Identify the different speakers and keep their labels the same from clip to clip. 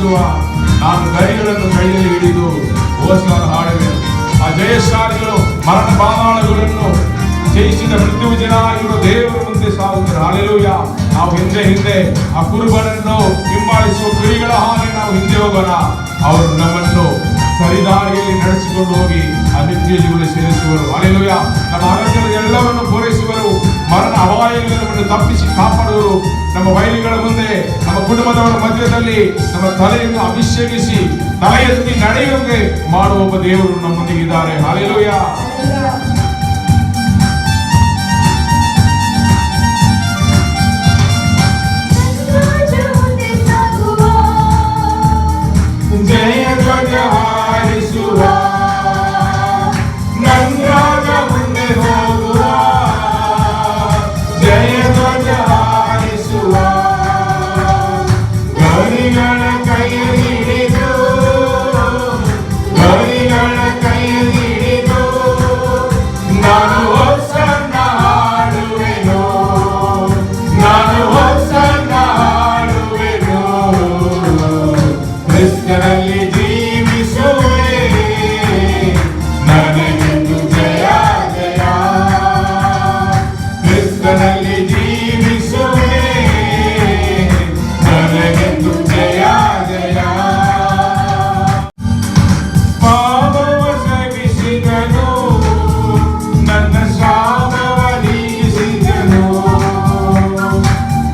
Speaker 1: ನಡೆಸುವ. ನಾನು ಗರಿಗಳನ್ನು ಕೈಯಲ್ಲಿ ಹಿಡಿದು ಓಸ್ಲಾನ ಹಾಡುವೆನು. ಆ ಜಯಶಾಲಿಗಳು ಮರಣ ಬಾಣಗಳನ್ನು ಜಯಿಸಿದ ಮೃತ್ಯು ಜನ ಇವರು ದೇವರ ಮುಂದೆ ಸಾಗುತ್ತಾರೆ. ಹಲ್ಲೆಲೂಯ. ನಾವು ಹಿಂದೆ ಆ ಕುರುಬನನ್ನು ಹಿಂಬಾಲಿಸುವ ಕುರಿಗಳ ಹಾಗೆ ನಾವು ಹಿಂದೆ ಹೋಗೋಣ. ಅವರು ನಮ್ಮನ್ನು ಸರಿದಾರಿಯಲ್ಲಿ ನಡೆಸಿಕೊಂಡು ಹೋಗಿ ಆ ನಿತ್ಯ ಜೀವನ ಸೇರಿಸುವರು. ಹಲ್ಲೆಲೂಯ. ನಮ್ಮ ಅಗತ್ಯದ ಎಲ್ಲವನ್ನು ಪೂರೈಸುವರು. ಮರಣ ಅಪಾಯಗಳನ್ನು ತಪ್ಪಿಸಿ ಕಾಪಾಡುವರು. ನಮ್ಮ ವೈರಿಗಳ ಮುಂದೆ, ನಮ್ಮ ಕುಟುಂಬದವರ ಮಧ್ಯದಲ್ಲಿ ನಮ್ಮ ತಲೆಯನ್ನು ಅಭಿಷೇಕಿಸಿ ತಲೆ ಎತ್ತಿ ನಡೆಯುವಂತೆ ಮಾಡುವ ಒಬ್ಬ ದೇವರು ನಮ್ಮೊಂದಿಗೆ ಇದ್ದಾರೆ. ಹಲ್ಲೆಲೂಯ. ಜಯ ಧ್ವಜ ಹಾರಿಸುವ, ನಂಗಾಗ ಮುಂದೆ ಹೋಗುವ. ಜಯ ಧ್ವಜ ಹಾರಿಸುವ, ಗರಿಗಳ ಕೈಯಲ್ಲಿ ಹಿಡಿದು, ಗರಿಗಳ ಕೈಯಲ್ಲಿ ಹಿಡಿದು ನಾನು ಹೊಸನ್ನ ಹಾಡುವೆನು, ನಾನು ಹೊಸನ್ನ ಹಾಡುವೆನು. ಕ್ರಿಸ್ತನಲ್ಲಿ ಜೀವಿಸುವೆ, ನನಗೆಂದು ಜಯ ಜಯ. ಕ್ರಿಸ್ತನಲ್ಲಿ ಜೀವಿಸುವೆ, ನನಗೆಂದು ಜಯ ಜಯ. ಪಾಪವ ಕ್ಷಮಿಸಿದನು, ನನ್ನ ಶಾಪವ ನೀಗಿಸಿದನು.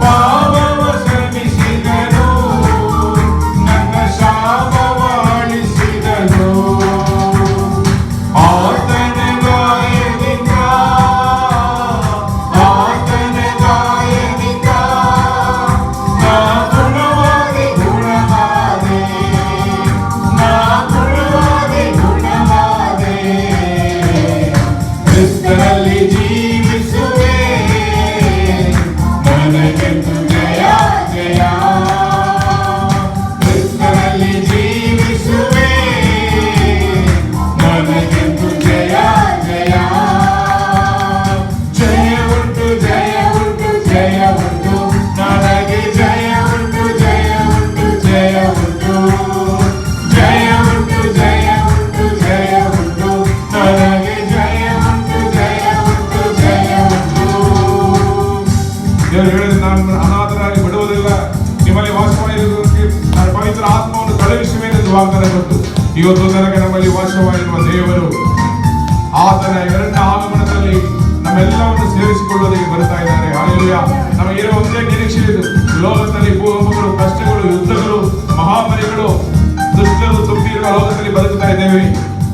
Speaker 1: ಪಾಪವ ಕ್ಷಮಿಸಿದನು, ನನ್ನ ಶಾಪವ ಅಳಿಸಿದನು. ಆತನ ಗಾಯದಿಂದ, ಆತನ ಗಾಯದಿಂದ ನಾ ಗುಣವಾಗಿ ಗುಣವಾದೆ, ನಾ ಗುಣವಾಗಿ ಗುಣವಾದೆ. ಕ್ರಿಸ್ತನಲ್ಲಿ ಜೀವಿಸುವೆ, ನನಗೆಂದು ಜಯ ಜಯ. ಕ್ರಿಸ್ತನಲ್ಲಿ ಜೀವಿಸುವೆ, ನನಗೆಂದು ಜಯ ಜಯ. ಜಯ ಉಂಟು, ಜಯ ಉಂಟು, ಜಯ ಉಂಟು, ನನಗೆ ಜಯ ಉಂಟು, ಜಯ ಉಂಟು, ಜಯ ಉಂಟು. ಜಯ ಉಂಟು, ಜಯ ಉಂಟು, ಜಯ ಉಂಟು, ನನಗೆ ಜಯ ಉಂಟು, ಜಯ ಉಂಟು, ಜಯ ಉಂಟು. ದೇವರು ಹೇಳಿದ, ನಾನು ಅನಾಥರಾಗಿ ಬಿಡುವುದಿಲ್ಲ, ನಿಮ್ಮಲ್ಲಿ ವಾಸವಾಗಿರುವುದಕ್ಕೆ ನಾನು ಪವಿತ್ರ ಆತ್ಮವನ್ನು ಕಳುಹಿಸುವೆನೆಂದು ವಾಗ್ದಾನ ಕೊಟ್ಟು ಇವತ್ತು ತನಕ ನಮ್ಮಲ್ಲಿ ವಾಸವಾಗಿರುವ ದೇವರು ಆತನ ಎರಡನೇ ಆಗಮನದಲ್ಲಿ ನಮ್ಮೆಲ್ಲವನ್ನು ಸೇರಿಸಿಕೊಳ್ಳುವುದಕ್ಕೆ ಬರ್ತಾ ಇದ್ದಾರೆ. ಹಲ್ಲೆಲೂಯ. ನಮಗಿರುವ ಒಂದೇ ನಿರೀಕ್ಷೆ ಇದು. ಲೋಕದಲ್ಲಿ ಭೂಕಂಪಗಳು, ಕಷ್ಟಗಳು, ಯುದ್ಧಗಳು, ಮಹಾಮಾರಿಗಳು, ದುಷ್ಟರು ತುಂಬಿರುವ ಲೋಕದಲ್ಲಿ ಬದುಕ್ತಾ ಇದ್ದೇವೆ.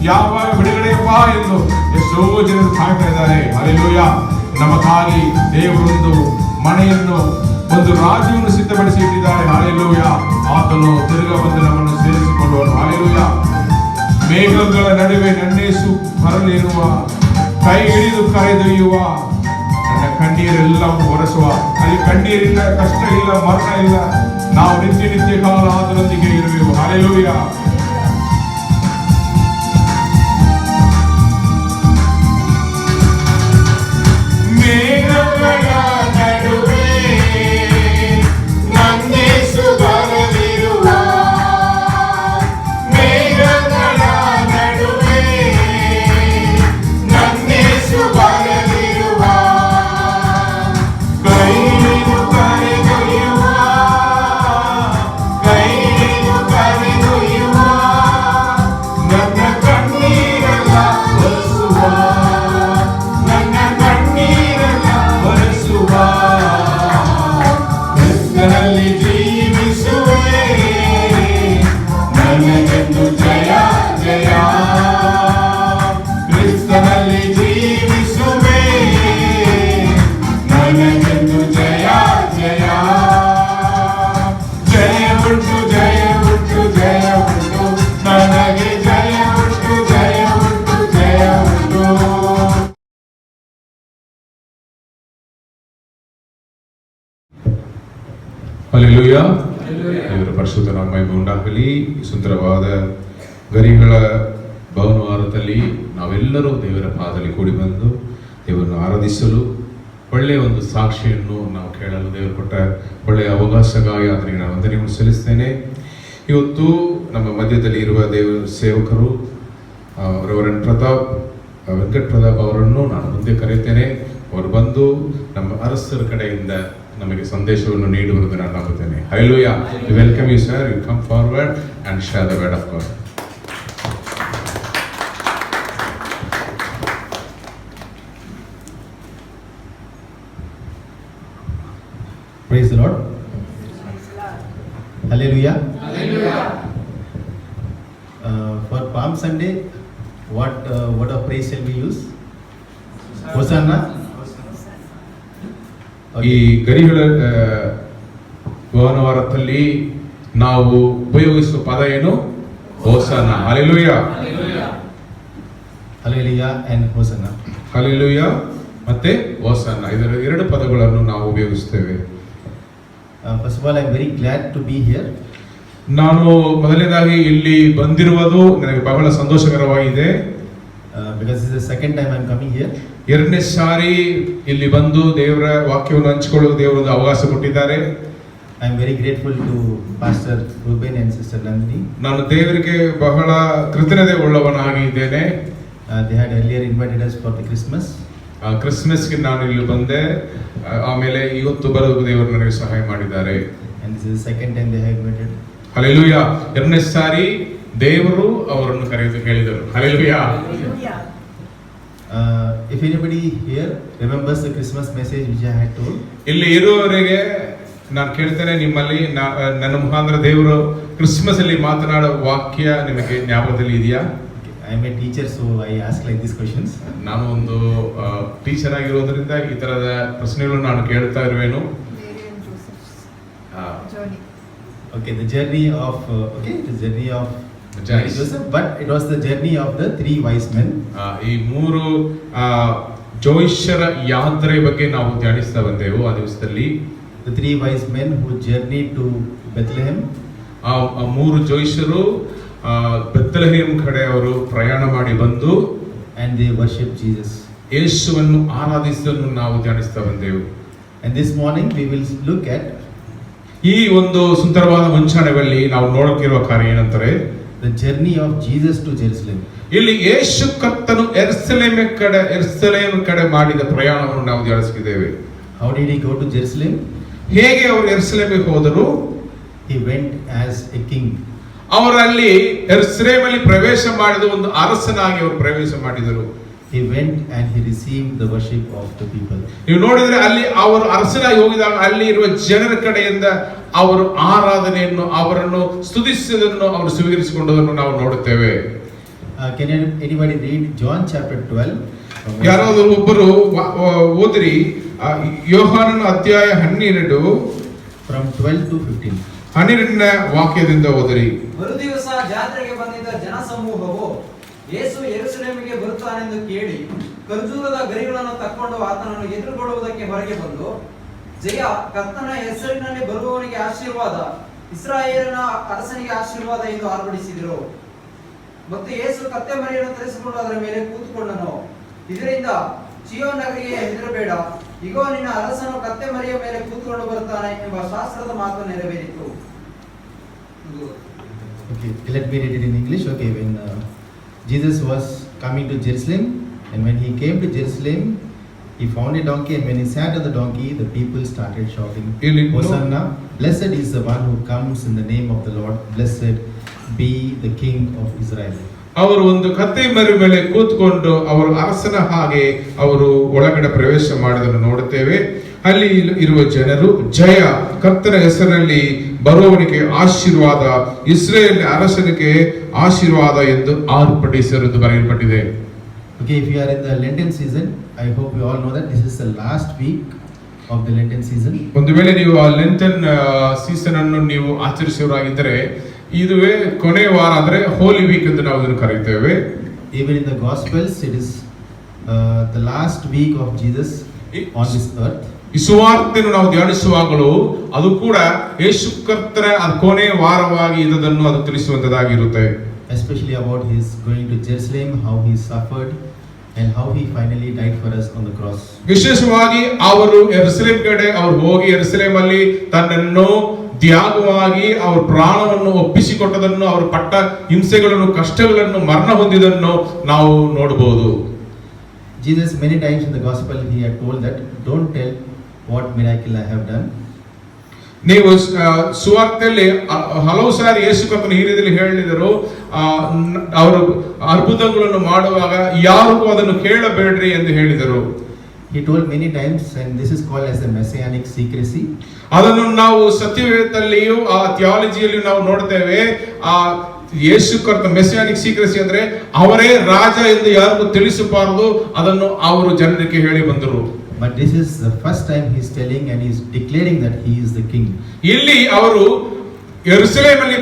Speaker 1: ಯಾವಾಗ ಬಿಡುಗಡೆಯಪ್ಪ ಎಂದು ಎಷ್ಟೋ ಜನರು ಕಾಯ್ತಾ ಇದ್ದಾರೆ. ಹಲ್ಲೆಲೂಯ. ನಮಗಾಗಿ ದೇವರೊಂದು ಮನೆಯನ್ನು, ಒಂದು ರಾಜ್ಯವನ್ನು ಸಿದ್ಧಪಡಿಸಿ ಇಟ್ಟಿದ್ದಾರೆ. ಹಲ್ಲೆಲೂಯ. ಆತನು ತಿರುಗ ಬಂದು ನಮ್ಮನ್ನು ಸೇರಿಸಿಕೊಳ್ಳುವನು. ಹಲ್ಲೆಲೂಯ. ಮೇಘಗಳ ನಡುವೆ ನನ್ನೇಸು ಬರಲಿರುವ, ಕೈ ಹಿಡಿದು ಕರೆದೊಯ್ಯುವ, ನನ್ನ ಕಣ್ಣೀರೆಲ್ಲವನ್ನು ಒರೆಸುವ. ಅಲ್ಲಿ ಕಣ್ಣೀರಿಲ್ಲ, ಕಷ್ಟ ಇಲ್ಲ, ಮರಣ ಇಲ್ಲ. ನಾವು ನಿತ್ಯ ನಿತ್ಯ ಕಾಲ ಅದರೊಂದಿಗೆ ಇರುವೆವು. ಹಲ್ಲೆಲೂಯ. ಮೇಘಗಳ ನಡುವೆ ನನ್ನೇಸು ಬರಲಿರುವ, ಮೇಘಗಳ ನಡುವೆ ನನ್ನೇಸು ಬರಲಿರುವ, ಕೈ ಹಿಡಿದು ಕರೆದೊಯ್ಯುವ, ಕೈ ಹಿಡಿದು ಕರೆದೊಯ್ಯುವ, ನನ್ನ ಕಣ್ಣೀರೆಲ್ಲ ಒರೆಸುವ, ನನ್ನ ಕಣ್ಣೀರೆಲ್ಲ ಒರೆಸುವ. ಕ್ರಿಸ್ತನಲ್ಲಿ ಜೀವಿಸುವೆ, ನನಗೆಂದು ಜಯ ಜಯ. ಕ್ರಿಸ್ತನಲ್ಲಿ ಜೀವಿಸುವೆ, ನನಗೆಂದು ಜಯ ಜಯ. ಜಯ ಉಂಟು, ಜಯ ಉಂಟು, ಜಯ ಉಂಟು, ನನಗೆ ಜಯ ಉಂಟು, ಜಯ ಉಂಟು, ಜಯ ಉಂಟು. ಹಲ್ಲೆಲೂಯ. ದೇವರ ಪರಿಶುದ್ಧ ನಾಮಕ್ಕೆ ಉಂಟಾಗಲಿ. ಈ ಸುಂದರವಾದ ಗರಿಗಳ ಭಾನುವಾರದಲ್ಲಿ ನಾವೆಲ್ಲರೂ ದೇವರ ಪಾದದಲ್ಲಿ ಕೂಡಿ ಬಂದು ದೇವರನ್ನು ಆರಾಧಿಸಲು ಒಳ್ಳೆಯ ಒಂದು ಸಾಕ್ಷಿಯನ್ನು ನಾವು ಕೇಳಲು ದೇವರು ಕೊಟ್ಟ ಒಳ್ಳೆಯ ಅವಕಾಶಕ್ಕಾಗಿ ಆತನಿಗೆ ನಾನು ವಂದನೆಯನ್ನು ಸಲ್ಲಿಸ್ತೇನೆ. ಇವತ್ತು ನಮ್ಮ ಮಧ್ಯದಲ್ಲಿ ಇರುವ ದೇವರ ಸೇವಕರು ರೆವರೆಂಡ್ ಪ್ರತಾಪ್ ವೆಂಕಟ್ ಪ್ರತಾಪ್ ಅವರನ್ನು ನಾನು ಮುಂದೆ ಕರೆಯುತ್ತೇನೆ. ಅವರು ಬಂದು ನಮ್ಮ ಅರಸರ ಕಡೆಯಿಂದ ನಮಗೆ ಸಂದೇಶವನ್ನು ನೀಡುವುದು ನಾನು ನಂಬುತ್ತೇನೆ. Hallelujah. Welcome you sir. You come forward and share the word of God.
Speaker 2: Praise the Lord. Hallelujah.
Speaker 3: Hallelujah.
Speaker 2: For Palm Sunday, what of praise shall we use? Hosanna.
Speaker 1: ಈ ಗರಿಗಳ ಭಾನುವಾರದಲ್ಲಿ ನಾವು ಉಪಯೋಗಿಸುವ ಪದ ಏನು? Hosanna. Hallelujah.
Speaker 2: Hallelujah and Hosanna.
Speaker 1: Hallelujah ಮತ್ತೆ hosanna, ಇದರ ಎರಡು ಪದಗಳನ್ನು ನಾವು ಉಪಯೋಗಿಸುತ್ತೇವೆ.
Speaker 2: First of all, I am very glad to be here.
Speaker 1: ನಾನು ಮೊದಲನೇದಾಗಿ ಇಲ್ಲಿ ಬಂದಿರುವುದು ನನಗೆ ಬಹಳ ಸಂತೋಷಕರವಾಗಿದೆ.
Speaker 2: Because this is the second time I am coming here.
Speaker 1: ಎರಡನೇ ಸಾರಿ ಇಲ್ಲಿ ಬಂದು ದೇವರ ವಾಕ್ಯವನ್ನು ಹಂಚಿಕೊಳ್ಳಲು ದೇವರು ಅವಕಾಶ ಕೊಟ್ಟಿದ್ದಾರೆ.
Speaker 2: I am very grateful to Pastor Ruben and Sister Nandini.
Speaker 1: ನಾನು ದೇವರಿಗೆ ಬಹಳ ಕೃತಜ್ಞತೆ ಉಳ್ಳವನಾಗಿದ್ದೇನೆ.
Speaker 2: They had earlier invited us for the Christmas.
Speaker 1: ಕ್ರಿಸ್ಮಸ್ಗೆ ನಾನು ಇಲ್ಲಿ ಬಂದೆ. ಆಮೇಲೆ ಇವತ್ತು ಬರೋದು ದೇವರು ನನಗೆ ಸಹಾಯ ಮಾಡಿದ್ದಾರೆ.
Speaker 2: And this is the second time they have invited.
Speaker 1: Hallelujah. ಎರಡನೇ ಸಾರಿ ದೇವರು ಅವರನ್ನು ಕರೆದು ಹೇಳಿದರು. Hallelujah.
Speaker 2: If anybody here remembers the Christmas message which I had told.
Speaker 1: ಇಲ್ಲಿ ಇರುವವರೆಗೆ ನಾನು ಕೇಳ್ತೇನೆ, ನಿಮ್ಮಲ್ಲಿ ನನ್ನ ಮುಖಾಂತರ ದೇವರು ಕ್ರಿಸ್ಮಸ್ ಅಲ್ಲಿ ಮಾತನಾಡೋ ವಾಕ್ಯ ನಿಮಗೆ ಜ್ಞಾಪಕದಲ್ಲಿ ಇದೆಯಾ?
Speaker 2: I am a teacher, so I ask like these questions.
Speaker 1: ನಾನು ಒಂದು ಟೀಚರ್ ಆಗಿರೋದ್ರಿಂದ ಈ ತರದ ಪ್ರಶ್ನೆಗಳು ನಾನು ಕೇಳ್ತಾ ಇರುವೆನು.
Speaker 2: Okay, the journey of Joseph, but it was the journey of the three wise men.
Speaker 1: ಈ ಮೂರು ಜೋಯಿಷರ ಯಾತ್ರೆ ಬಗ್ಗೆ ನಾವು ಧ್ಯಾನಿಸ್ತಾ ಬಂದೆವು ಆ ದಿವಸದಲ್ಲಿ.
Speaker 2: The three wise men who journeyed to Bethlehem.
Speaker 1: ಆ ಮೂರು ಜೋಯಿಷರು ಬೆತ್ಲೆಹೇಮ್ ಕಡೆ ಅವರು ಪ್ರಯಾಣ ಮಾಡಿ ಬಂದು
Speaker 2: and they worship Jesus.
Speaker 1: ಯೇಸುವನ್ನು ಆರಾಧಿಸುವುದನ್ನು ನಾವು ಧ್ಯಾನಿಸ್ತಾ ಬಂದೆವು.
Speaker 2: And this morning we will look at
Speaker 1: ಈ ಒಂದು ಸುಂದರವಾದ ಮುಂಚಾಣೆಯಲ್ಲಿ ನಾವು ನೋಡಕ್ಕಿರುವ ಕಾರ್ಯ ಏನಂತಾರೆ?
Speaker 2: the journey of Jesus to Jerusalem.
Speaker 1: ಇಲ್ಲಿ ಯೇಸು ಕರ್ತನು ಯೆರೂಸಲೇಮ್ ಕಡೆ ಮಾಡಿದ ಪ್ರಯಾಣವನ್ನು ನಾವು ಧ್ಯಾನಿಸಿದ್ದೇವೆ.
Speaker 2: How did he go to Jerusalem?
Speaker 1: ಹೇಗೆ ಅವರು ಯೆರೂಸಲೇಮಿಗೆ ಹೋದರು?
Speaker 2: He went as a king.
Speaker 1: ಅವರಲ್ಲಿ ಯೆರೂಸಲೇಮಲ್ಲಿ ಪ್ರವೇಶ ಮಾಡಿದ ಒಂದು ಅರಸನಾಗಿ ಅವರು ಪ್ರವೇಶ ಮಾಡಿದರು.
Speaker 2: He went and he received the worship of the people.
Speaker 1: ನೀವು ನೋಡಿದ್ರೆ ಅಲ್ಲಿ ಅವರು ಅರಸನಾಗಿ ಹೋಗಿದಾಗ ಅಲ್ಲಿ ಇರುವ ಜನರ ಕಡೆಯಿಂದ ಅವರು ಆರಾಧನೆಯನ್ನು ಅವರನ್ನು ಸ್ತುತಿಸುವುದನ್ನು ಅವರು ಸ್ವೀಕರಿಸಿಕೊಂಡದನ್ನು ನಾವು ನೋಡುತ್ತೇವೆ.
Speaker 2: Can anybody read John chapter 12?
Speaker 1: ಯಾರಾದರೂ ಒಬ್ಬರು ಓದಿರಿ ಯೋಹಾನನ ಅಧ್ಯಾಯ 12
Speaker 2: from 12 to 15.
Speaker 1: 12ನೇ ವಾಕ್ಯದಿಂದ ಓದಿರಿ.
Speaker 3: ಮರುದಿವಸ ಜಾತ್ರೆಗೆ ಬಂದಿದ್ದ ಜನಸಮೂಹವು ಯೇಸು ಯೆರೂಸಲೇಮಿಗೆ ಬರುತ್ತಾನೆಂದು ಕೇಳಿ ಖರ್ಜೂರದ ಗರಿಗಳನ್ನು ತಕ್ಕೊಂಡು ಆತನನ್ನು ಎದುರುಗೊಳ್ಳುವುದಕ್ಕೆ ಹೊರಗೆ ಬಂದು, ಜಯ, ಕರ್ತನ ಹೆಸರಿನಲ್ಲಿ ಬರುವವನಿಗೆ ಆಶೀರ್ವಾದ, ಇಸ್ರಾಯೇಲಿನ ಅರಸನಿಗೆ ಆಶೀರ್ವಾದ ಎಂದು ಆರ್ಭಟಿಸಿದರು. ಮತ್ತು ಯೇಸು ಕತ್ತೆ ಮರಿಯನ್ನು ತರಿಸಿಕೊಂಡು ಅದರ ಮೇಲೆ ಕೂತುಕೊಂಡನು. ಇದರಿಂದ ಚೀಯೋನ್ ನಗರಿಗೆ ಹೆದರಬೇಡ, ಇಗೋ ನಿನ್ನ ಅರಸನು ಕತ್ತೆ ಮರಿಯ ಮೇಲೆ ಕೂತುಕೊಂಡು ಬರುತ್ತಾನೆ ಎಂಬ ಶಾಸ್ತ್ರದ ಮಾತು ನೆರವೇರಿತು.
Speaker 2: Okay, let me read it in English. Okay, when Jesus was coming to Jerusalem, and when he came to Jerusalem, he found a donkey, and when he sat on the donkey, the people started shouting, Hosanna, blessed is the one who comes in the name of the Lord, blessed be the King of Israel.
Speaker 1: ಅವರು ಒಂದು ಕತ್ತೆ ಮರಿ ಮೇಲೆ ಕೂತ್ಕೊಂಡು ಅವರು ಅರಸನ ಹಾಗೆ ಅವರು ಒಳಗಡೆ ಪ್ರವೇಶ ಮಾಡಿದನ್ನು ನೋಡುತ್ತೇವೆ. ಅಲ್ಲಿ ಇರುವ ಜನರು, ಜಯ, ಕರ್ತನ ಹೆಸರಿನಲ್ಲಿ ಬರುವವನಿಗೆ ಆಶೀರ್ವಾದ, ಇಸ್ರೇಲ್ ಅರಸನಿಗೆ ಆಶೀರ್ವಾದ ಎಂದು ಆರ್ಭಟಿಸಿರುವುದು ಬರೆಯಲ್ಪಟ್ಟಿದೆ.
Speaker 2: Okay, if you are in the Lenten season, I hope you all know that this is the last week of the Lenten season.
Speaker 1: ಒಂದು ವೇಳೆ ನೀವು ಆ ಲೆಂಟನ್ ಸೀಸನ್ ಅನ್ನು ನೀವು ಆಚರಿಸುವರಾಗಿದ್ದರೆ ಇದುವೇ ಕೊನೆಯ ವಾರ, ಅಂದ್ರೆ ಹೋಲಿ ವೀಕ್ ಎಂದು ನಾವು ಇದನ್ನು ಕರೆಯುತ್ತೇವೆ.
Speaker 2: Even in the Gospels, it is the last week of Jesus on this earth.
Speaker 1: ಈ ಸುವಾರ್ತೆಯನ್ನು ನಾವು ಧ್ಯಾನಿಸುವಾಗಲೂ ಅದು ಕೂಡ ಯೇಸು ಕರ್ತನ ಕೊನೆಯ ವಾರವಾಗಿ ಇದನ್ನು ಅದು ತಿಳಿಸುವಂತದ್ದಾಗಿರುತ್ತೆ.
Speaker 2: Especially about his going to Jerusalem, how he suffered and how he finally died for us on the cross.
Speaker 1: ವಿಶೇಷವಾಗಿ ಅವರು ಯೆರೂಸಲೇಮ್ ಕಡೆ ಅವರು ಹೋಗಿ ಯೆರೂಸಲೇಮ್ ಅಲ್ಲಿ ತನ್ನನ್ನು ತ್ಯಾಗವಾಗಿ ಅವರ ಪ್ರಾಣವನ್ನು ಒಪ್ಪಿಸಿಕೊಟ್ಟದನ್ನು, ಅವರು ಪಟ್ಟ ಹಿಂಸೆಗಳನ್ನು, ಕಷ್ಟಗಳನ್ನು, ಮರಣ ಹೊಂದಿದನ್ನು ನಾವು ನೋಡಬಹುದು.
Speaker 2: Jesus many times in the gospel he had told that don't tell what miracle I have done.
Speaker 1: ನೀವು ಸುವಾರ್ತೆಯಲ್ಲಿ ಹಲವು ಸಾರಿ ಯೇಸು ಕರ್ತನು ಈ ರೀತಿಯಲ್ಲಿ ಹೇಳಿದರು, ಅವರು ಅದ್ಭುತಗಳನ್ನು ಮಾಡುವಾಗ ಯಾರಿಗೂ ಅದನ್ನು ಕೇಳಬೇಡ್ರಿ ಎಂದು ಹೇಳಿದರು.
Speaker 2: He told many times, and this is called as a messianic secrecy.
Speaker 1: ಅದನ್ನು ನಾವು ಸತ್ಯವೇದದಲ್ಲಿಯೂ ಆ ಥಿಯಾಲಜಿಯಲ್ಲಿಯೂ ನಾವು ನೋಡ್ತೇವೆ. ಆ ಯೇಸು ಕರ್ತ ಮೆಸಿಯಾನಿಕ್ ಸೀಕ್ರೆಸಿ ಅಂದ್ರೆ ಅವರೇ ರಾಜ ಎಂದು ಯಾರಿಗೂ ತಿಳಿಸಬಾರದು, ಅದನ್ನು ಅವರು ಜನರಿಗೆ ಹೇಳಿ ಬಂದರು.
Speaker 2: But this is the first time he is telling and he is declaring that he is the king.
Speaker 1: ಇಲ್ಲಿ ಅವರು ಯೆರೂಸಲೇಮಲ್ಲಿ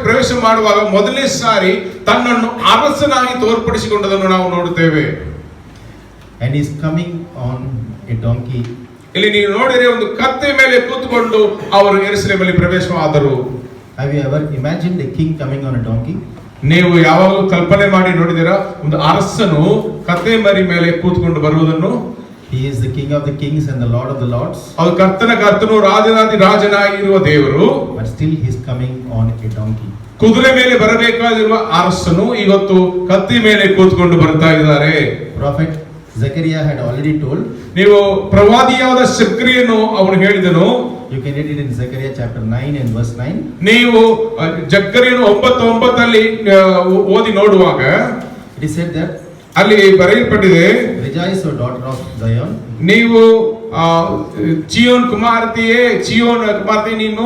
Speaker 1: ಪ್ರವೇಶ ಮಾಡುವಾಗ ಮೊದಲನೇ ಸಾರಿ ತನ್ನನ್ನು ಅರಸನಾಗಿ ತೋರ್ಪಡಿಸಿಕೊಂಡದನ್ನು ನಾವು ನೋಡುತ್ತೇವೆ.
Speaker 2: And he is coming on a donkey.
Speaker 1: ಇಲ್ಲಿ ನೀವು ನೋಡಿದರೆ ಒಂದು ಕತ್ತೆ ಮೇಲೆ ಕೂತ್ಕೊಂಡು ಅವರು ಯೆರೂಸಲೇಮಲ್ಲಿ ಪ್ರವೇಶವಾದರು.
Speaker 2: Have you ever imagined a king coming on a donkey?
Speaker 1: ನೀವು ಯಾವಾಗಲೂ ಕಲ್ಪನೆ ಮಾಡಿ ನೋಡಿದಿರಾ ಒಂದು ಅರಸನು ಕತ್ತೆ ಮರಿ ಮೇಲೆ ಕೂತ್ಕೊಂಡು ಬರುವುದನ್ನು?
Speaker 2: He is the king of the kings and the lord of the lords.
Speaker 1: ಅದು ಕರ್ತನ ಕರ್ತನು, ರಾಜನಾದಿ ರಾಜನಾಗಿರುವ ದೇವರು.
Speaker 2: But still he is coming on a donkey.
Speaker 1: ಕುದುರೆ ಮೇಲೆ ಬರಬೇಕಾಗಿರುವ ಅರಸನು ಇವತ್ತು ಕತ್ತಿ ಮೇಲೆ ಕೂತ್ಕೊಂಡು ಬರ್ತಾ ಇದ್ದಾರೆ.
Speaker 2: Prophet Zechariah had already told.
Speaker 1: ನೀವು ಪ್ರವಾದಿಯಾದ ಸಕ್ರಿಯನು ಅವನು ಹೇಳಿದನು.
Speaker 2: You can read it in Zechariah chapter 9 and verse 9.
Speaker 1: ನೀವು ಜಕ್ಕರಿಯನು 9:9 ಓದಿ ನೋಡುವಾಗ
Speaker 2: It is said that
Speaker 1: ಅಲ್ಲಿ ಬರೆಯಲ್ಪಟ್ಟಿದೆ,
Speaker 2: rejoice, O daughter of Zion.
Speaker 1: ನೀವು ಚಿಯೋನ್ ಕುಮಾರತಿಯೇ, ಚಿಯೋನ್ ಕುಮಾರತಿ ನೀನು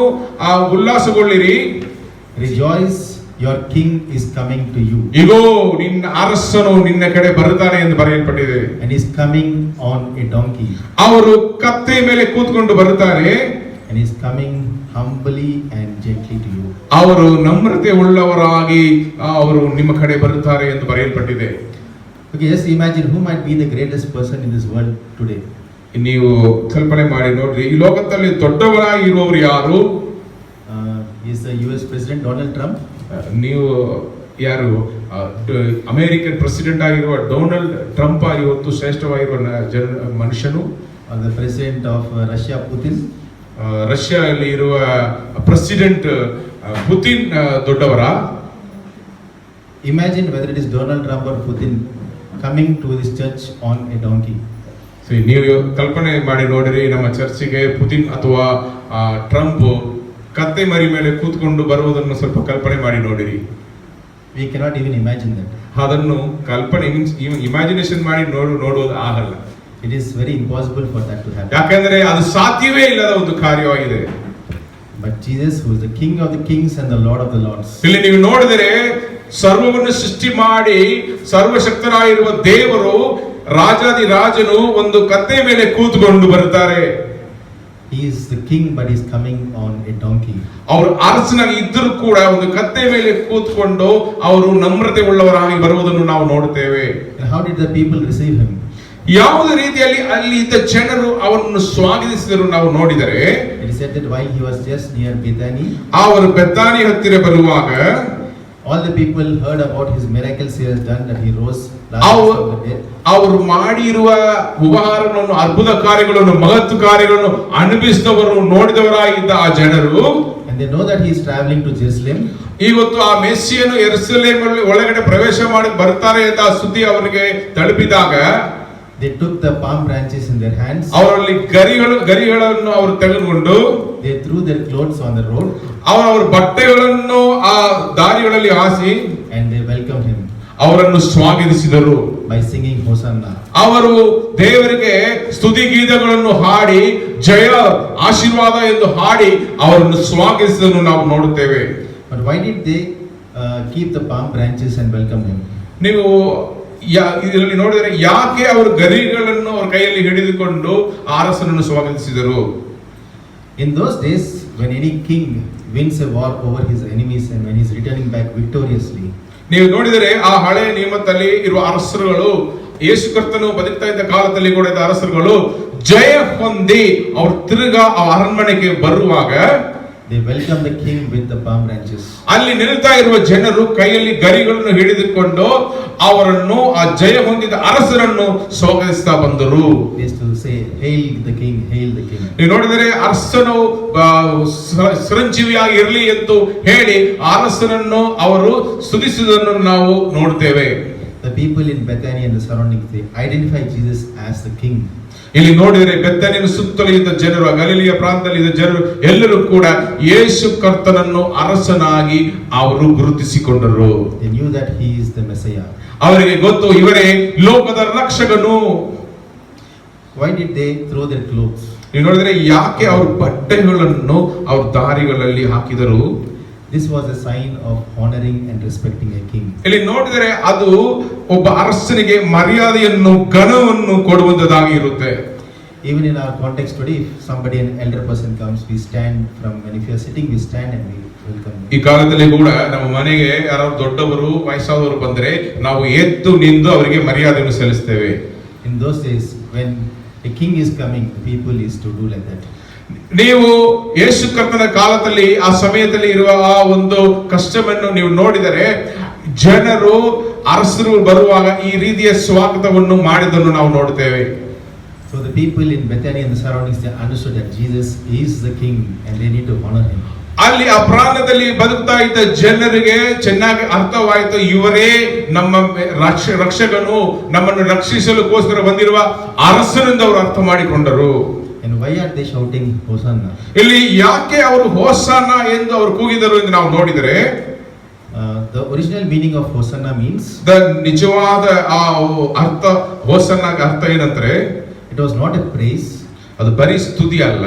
Speaker 1: ಉಲ್ಲಾಸಗೊಳ್ಳಿರಿ.
Speaker 2: Rejoice, your king is coming to you.
Speaker 1: ಇಗೋ ನಿನ್ನ ಅರಸನು ನಿನ್ನ ಕಡೆ ಬರುತ್ತಾನೆ ಎಂದು ಬರೆಯಲ್ಪಟ್ಟಿದೆ.
Speaker 2: And he is coming on a donkey.
Speaker 1: ಅವರು ಕತ್ತೆ ಮೇಲೆ ಕೂತ್ಕೊಂಡು ಬರುತ್ತಾರೆ.
Speaker 2: And he is coming humbly and gently to you.
Speaker 1: ಅವರು ನಮ್ರತೆ ಉಳ್ಳವರಾಗಿ ಅವರು ನಿಮ್ಮ ಕಡೆ ಬರುತ್ತಾರೆ ಎಂದು ಬರೆಯಲ್ಪಟ್ಟಿದೆ.
Speaker 2: Okay, just imagine who might be the greatest person in this world today.
Speaker 1: ನೀವು ಕಲ್ಪನೆ ಮಾಡಿ ನೋಡ್ರಿ, ಈ ಲೋಕದಲ್ಲಿ ದೊಡ್ಡವರಾಗಿ ಇರುವವರು ಯಾರು?
Speaker 2: Is the US President Donald Trump?
Speaker 1: ನೀವು ಯಾರು ಅಮೆರಿಕನ್ ಪ್ರೆಸಿಡೆಂಟ್ ಆಗಿರುವ ಡೊನಾಲ್ಡ್ ಟ್ರಂಪ್ ಇವತ್ತು ಶ್ರೇಷ್ಠವಾಗಿರುವ ಮನುಷ್ಯನು?
Speaker 2: Or the president of Russia, Putin?
Speaker 1: ರಷ್ಯಾದಲ್ಲಿ ಇರುವ ಪ್ರೆಸಿಡೆಂಟ್ ಪುತಿನ್ ದೊಡ್ಡವರ?
Speaker 2: Imagine whether it is Donald Trump or Putin coming to this church on a donkey.
Speaker 1: ನೀವು ಕಲ್ಪನೆ ಮಾಡಿ ನೋಡಿರಿ, ನಮ್ಮ ಚರ್ಚಿಗೆ ಪುತಿನ್ ಅಥವಾ ಟ್ರಂಪ್ ಕತ್ತೆ ಮರಿ ಮೇಲೆ ಕೂತ್ಕೊಂಡು ಬರುವುದನ್ನು ಸ್ವಲ್ಪ ಕಲ್ಪನೆ ಮಾಡಿ ನೋಡಿರಿ.
Speaker 2: We cannot even imagine that.
Speaker 1: ಅದನ್ನು ಕಲ್ಪನೆ ಇಮ್ಯಾಜಿನೇಷನ್ ಮಾಡಿ ನೋಡುವುದು ಆಗಲ್ಲ.
Speaker 2: It is very impossible for that to happen.
Speaker 1: ಯಾಕಂದ್ರೆ ಅದು ಸಾಧ್ಯವೇ ಇಲ್ಲದ ಒಂದು ಕಾರ್ಯವಾಗಿದೆ.
Speaker 2: But Jesus, who is the King of the kings and the Lord of the lords.
Speaker 1: ಇಲ್ಲಿ ನೀವು ನೋಡಿದರೆ ಸರ್ವವನ್ನು ಸೃಷ್ಟಿ ಮಾಡಿ ಸರ್ವಶಕ್ತನಾಗಿರುವ ದೇವರು, ರಾಜಾದಿ ರಾಜನು ಒಂದು ಕತ್ತೆ ಮೇಲೆ ಕೂತ್ಕೊಂಡು ಬರ್ತಾರೆ.
Speaker 2: He is the king, but he is coming on a donkey.
Speaker 1: ಅವರು ಅರಸನಾಗಿ ಇದ್ದರೂ ಕೂಡ ಒಂದು ಕತ್ತೆ ಮೇಲೆ ಕೂತ್ಕೊಂಡು ಅವರು ನಮ್ರತೆ ಉಳ್ಳವರಾಗಿ ಬರುವುದನ್ನು ನಾವು ನೋಡುತ್ತೇವೆ.
Speaker 2: And how did the people receive him?
Speaker 1: ಯಾವುದೇ ರೀತಿಯಲ್ಲಿ ಅಲ್ಲಿ ಇದ್ದ ಜನರು ಅವರನ್ನು ಸ್ವಾಗತಿಸಿದರು ನಾವು ನೋಡಿದರೆ,
Speaker 2: It is said that while he was just near Bethany,
Speaker 1: ಅವರು ಬೆತ್ತಾನಿ ಹತ್ತಿರ ಬರುವಾಗ
Speaker 2: all the people heard about his miracles he has done, that he rose from the dead.
Speaker 1: ಅವರು ಮಾಡಿರುವ ಉಪಹಾರಗಳನ್ನು, ಅದ್ಭುತ ಕಾರ್ಯಗಳನ್ನು, ಮಹತ್ವ ಕಾರ್ಯಗಳನ್ನು ಅನುಭವಿಸಿದವರು, ನೋಡಿದವರಾಗಿದ್ದ ಆ ಜನರು,
Speaker 2: And they know that he is traveling to Jerusalem.
Speaker 1: ಇವತ್ತು ಆ ಮೆಸ್ಸಿಯನು ಯೆರೂಸಲೇಮ್ ಒಳಗಡೆ ಪ್ರವೇಶ ಮಾಡಿ ಬರ್ತಾರೆ ಅಂತ ಆ ಸುದ್ದಿ ಅವರಿಗೆ ತಲುಪಿದಾಗ
Speaker 2: They took the palm branches in their hands.
Speaker 1: ಅವರಲ್ಲಿ ಗರಿಗಳನ್ನು ಅವರು ತೆಗೆದುಕೊಂಡು
Speaker 2: They threw their clothes on the road.
Speaker 1: ಅವರ ಬಟ್ಟೆಗಳನ್ನು ಆ ದಾರಿಗಳಲ್ಲಿ ಹಾಸಿ
Speaker 2: And they welcomed him
Speaker 1: ಅವರನ್ನು ಸ್ವಾಗತಿಸಿದರು.
Speaker 2: by singing Hosanna.
Speaker 1: ಅವರು ದೇವರಿಗೆ ಸ್ತುತಿ ಗೀತಗಳನ್ನು ಹಾಡಿ, ಜಯ ಆಶೀರ್ವಾದ ಎಂದು ಹಾಡಿ ಅವರನ್ನು ಸ್ವಾಗತಿಸಿದನ್ನು ನಾವು ನೋಡುತ್ತೇವೆ.
Speaker 2: But why did they keep the palm branches and welcome him?
Speaker 1: ನೀವು ಇದರಲ್ಲಿ ನೋಡಿದರೆ ಯಾಕೆ ಅವರು ಗರಿಗಳನ್ನು ಅವರ ಕೈಯಲ್ಲಿ ಹಿಡಿದುಕೊಂಡು ಅರಸನನ್ನು ಸ್ವಾಗತಿಸಿದರು?
Speaker 2: In those days, when any king wins a war over his enemies and when he is returning back victoriously,
Speaker 1: ನೀವು ನೋಡಿದರೆ ಆ ಹಳೆಯ ನಿಯಮದಲ್ಲಿ ಇರುವ ಅರಸರುಗಳು, ಯೇಸು ಕರ್ತನು ಬದುಕ್ತಾ ಇದ್ದ ಕಾಲದಲ್ಲಿ ಕೂಡ ಇದ್ದ ಅರಸರುಗಳು ಜಯ ಹೊಂದಿ ಅವರು ತಿರುಗಾ ಆ ಅರಣ್ಮನೆಗೆ ಬರುವಾಗ
Speaker 2: They welcome the king with the palm branches.
Speaker 1: ಅಲ್ಲಿ ನಿಲ್ತಾ ಇರುವ ಜನರು ಕೈಯಲ್ಲಿ ಗರಿಗಳನ್ನು ಹಿಡಿದುಕೊಂಡು ಅವರನ್ನು ಆ ಜಯ ಹೊಂದಿದ ಅರಸರನ್ನು ಸ್ವಾಗತಿಸ್ತಾ ಬಂದರು.
Speaker 2: They used to say, "Hail the king, hail the king."
Speaker 1: ನೀವು ನೋಡಿದರೆ ಅರಸನು ಚಿರಂಜೀವಿಯಾಗಿ ಇರಲಿ ಎಂದು ಹೇಳಿ ಅರಸನನ್ನು ಅವರು ಸ್ತುತಿಸುವುದನ್ನು ನಾವು ನೋಡ್ತೇವೆ.
Speaker 2: The people in Bethany and the surroundings, they identify Jesus as the king.
Speaker 1: ಇಲ್ಲಿ ನೋಡಿದರೆ ಬೆತ್ತನಿನ ಸುತ್ತಲೂ ಇದ್ದ ಜನರು, ಗಲಿಲಿಯ ಪ್ರಾಂತದಲ್ಲಿ ಇದ್ದ ಜನರು ಎಲ್ಲರೂ ಕೂಡ ಯೇಸು ಕರ್ತನನ್ನು ಅರಸನಾಗಿ ಅವರು ಗುರುತಿಸಿಕೊಂಡರು.
Speaker 2: They knew that he is the Messiah.
Speaker 1: ಅವರಿಗೆ ಗೊತ್ತು ಇವರೇ ಲೋಕದ ರಕ್ಷಕನು.
Speaker 2: Why did they throw their clothes?
Speaker 1: ನೀವು ನೋಡಿದರೆ ಯಾಕೆ ಅವರು ಬಟ್ಟೆಗಳನ್ನು ಅವ್ರ ದಾರಿಗಳಲ್ಲಿ ಹಾಕಿದರು?
Speaker 2: This was a sign of honoring and respecting a king.
Speaker 1: ಇಲ್ಲಿ ನೋಡಿದರೆ ಅದು ಒಬ್ಬ ಅರಸನಿಗೆ ಮರ್ಯಾದೆಯನ್ನು ಘನವನ್ನು ಕೊಡುವಂತದಾಗಿ ಇರುತ್ತೆ.
Speaker 2: Even in our context today, if somebody, an elder person comes, we stand when if you are sitting, we stand and we welcome
Speaker 1: ಈ ಕಾಲದಲ್ಲಿ ಕೂಡ ನಮ್ಮ ಮನೆಗೆ ಯಾರು ದೊಡ್ಡವರು ವಯಸ್ಸಾದವರು ಬಂದ್ರೆ ನಾವು ಎದ್ದು ನಿಂತು ಅವರಿಗೆ ಮರ್ಯಾದೆಯನ್ನು ಸಲ್ಲಿಸ್ತೇವೆ.
Speaker 2: In those days, when a king is coming, the people used to do like that.
Speaker 1: ನೀವು ಯೇಸು ಕರ್ತನ ಕಾಲದಲ್ಲಿ ಆ ಸಮಯದಲ್ಲಿ ಇರುವ ಆ ಒಂದು ಕಷ್ಟವನ್ನು ನೀವು ನೋಡಿದರೆ ಜನರು ಅರಸರು ಬರುವಾಗ ಈ ರೀತಿಯ ಸ್ವಾಗತವನ್ನು ಮಾಡಿದ್ದನ್ನು ನಾವು ನೋಡ್ತೇವೆ.
Speaker 2: So the people in Bethany and the surroundings, they understood that Jesus is the king and they need to honor him.
Speaker 1: ಅಲ್ಲಿ ಆ ಪ್ರಾಂತದಲ್ಲಿ ಬದುಕ್ತಾ ಇದ್ದ ಜನರಿಗೆ ಚೆನ್ನಾಗಿ ಅರ್ಥವಾಯಿತು, ಇವರೇ ನಮ್ಮ ರಕ್ಷಕನು, ನಮ್ಮನ್ನು ರಕ್ಷಿಸಲುಗೋಸ್ಕರ ಬಂದಿರುವ ಅರಸನೆಂದು ಅವರು ಅರ್ಥ ಮಾಡಿಕೊಂಡರು.
Speaker 2: And why are they shouting Hosanna?
Speaker 1: ಇಲ್ಲಿ ಯಾಕೆ ಅವರು ಹೋಸನ್ನ ಎಂದು ಅವರು ಕೂಗಿದರು ಎಂದು ನಾವು ನೋಡಿದರೆ,
Speaker 2: The original meaning of Hosanna means
Speaker 1: ನಿಜವಾದ ಆ ಅರ್ಥ ಹೋಸನ್ನ ಅರ್ಥ ಏನಂದ್ರೆ,
Speaker 2: it was not a praise,
Speaker 1: ಅದು ಬರೀ ಸ್ತುತಿ ಅಲ್ಲ,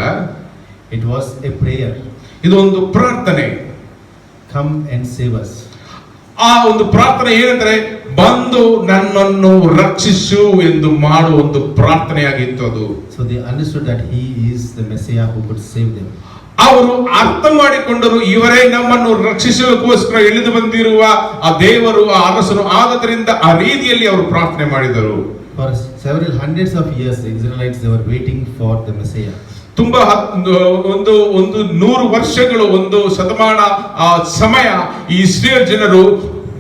Speaker 2: it was a prayer.
Speaker 1: ಇದು ಒಂದು ಪ್ರಾರ್ಥನೆ.
Speaker 2: Come and save us.
Speaker 1: ಆ ಒಂದು ಪ್ರಾರ್ಥನೆ ಏನಂದ್ರೆ, ಬಂದು ನನ್ನನ್ನು ರಕ್ಷಿಸು ಎಂದು ಮಾಡುವ ಒಂದು ಪ್ರಾರ್ಥನೆಯಾಗಿತ್ತು ಅದು.
Speaker 2: So they understood that he is the Messiah who could save them.
Speaker 1: ಅವರು ಅರ್ಥ ಮಾಡಿಕೊಂಡರು, ಇವರೇ ನಮ್ಮನ್ನು ರಕ್ಷಿಸಲಿಕ್ಕೋಸ್ಕರ ಇಳಿದು ಬಂದಿರುವ ಆ ದೇವರು, ಆ ಅರಸನು. ಆದ್ದರಿಂದ ಆ ರೀತಿಯಲ್ಲಿ ಅವರು ಪ್ರಾರ್ಥನೆ ಮಾಡಿದರು.
Speaker 2: For several hundreds of years, the Israelites, they were waiting for the Messiah.
Speaker 1: ತುಂಬಾ ಒಂದು 100 ವರ್ಷಗಳು, ಒಂದು ಶತಮಾನ ಸಮಯ ಈ ಇಸ್ರೇಲ್ ಜನರು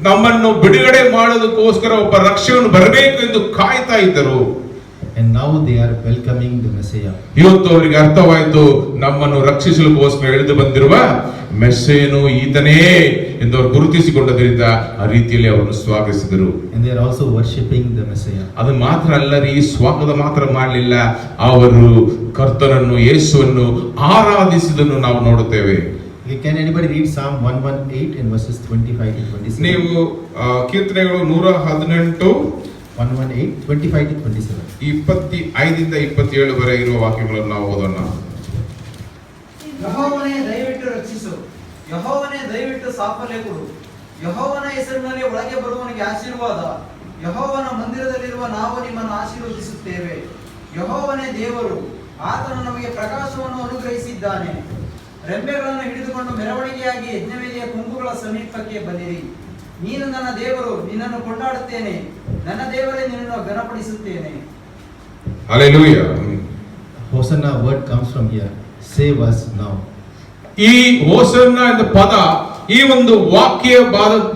Speaker 1: ನಮ್ಮನ್ನು ಬಿಡುಗಡೆ ಮಾಡೋದಕ್ಕೋಸ್ಕರ ಒಬ್ಬ ರಕ್ಷಕನು ಬರಬೇಕು ಎಂದು ಕಾಯ್ತಾ ಇದ್ದರು.
Speaker 2: And now they are welcoming the Messiah.
Speaker 1: ಇವತ್ತು ಅವರಿಗೆ ಅರ್ಥವಾಯಿತು, ನಮ್ಮನ್ನು ರಕ್ಷಿಸಲಿಕ್ಕೋಸ್ಕರ ಇಳಿದು ಬಂದಿರುವ ಮೆಸ್ಸೇಯನು ಈತನೇ ಎಂದು ಅವರು ಗುರುತಿಸಿಕೊಂಡದ್ರಿಂದ ಆ ರೀತಿಯಲ್ಲಿ ಅವರನ್ನು ಸ್ವಾಗತಿಸಿದರು.
Speaker 2: And they are also worshipping the Messiah.
Speaker 1: ಅದು ಮಾತ್ರ ಅಲ್ಲರಿ, ಸ್ವಾಗತ ಮಾತ್ರ ಮಾಡಲಿಲ್ಲ, ಅವರು ಕರ್ತನನ್ನು, ಯೇಸುವನ್ನು ಆರಾಧಿಸಿದನ್ನು ನಾವು ನೋಡುತ್ತೇವೆ.
Speaker 2: Can anybody read Psalm 118 in verses 25 to 27?
Speaker 1: ನೀವು ಕೀರ್ತನೆಗಳು 118
Speaker 2: 118 25 to 27.
Speaker 1: 25 ರಿಂದ 27 ವರೆಗೆ ಇರುವ ವಾಕ್ಯಗಳನ್ನು ನಾವು ಓದೋಣ.
Speaker 3: ಯೆಹೋವನೇ ದಯವಿಟ್ಟು ರಕ್ಷಿಸು, ಯೆಹೋವನೇ ದಯವಿಟ್ಟು ಸಾಫಲ್ಯ ಕೊಡು, ಯೆಹೋವನ ಹೆಸರಿನಲ್ಲಿ ಒಳಗೆ ಬರುವವನಿಗೆ ಆಶೀರ್ವಾದ, ಯೆಹೋವನ ಮಂದಿರದಲ್ಲಿರುವ ನಾವು ನಿಮ್ಮನ್ನು ಆಶೀರ್ವದಿಸುತ್ತೇವೆ. ಯೆಹೋವನೇ ದೇವರು, ಆತನು ನಮಗೆ ಪ್ರಕಾಶವನ್ನು ಅನುಗ್ರಹಿಸಿದ್ದಾನೆ. ರೆಂಬೆಗಳನ್ನು ಹಿಡಿದುಕೊಂಡು ಮೆರವಣಿಗೆಯಾಗಿ ಯಜ್ಞವೇದಿಯ ಕೊಂಬುಗಳ ಸಮೀಪಕ್ಕೆ ಬನ್ನಿರಿ. ನೀನು ನನ್ನ ದೇವರು, ನಿನ್ನನ್ನು ಕೊಂಡಾಡುತ್ತೇನೆ, ನನ್ನ ದೇವರೇ ನಿನ್ನನ್ನು ಘನಪಡಿಸುತ್ತೇನೆ.
Speaker 1: Hallelujah.
Speaker 2: Hosanna word comes from here. Save us now.
Speaker 1: ಈ ಹೋಸನ್ನ ಎಂಬ ಪದ ಈ ಒಂದು ವಾಕ್ಯ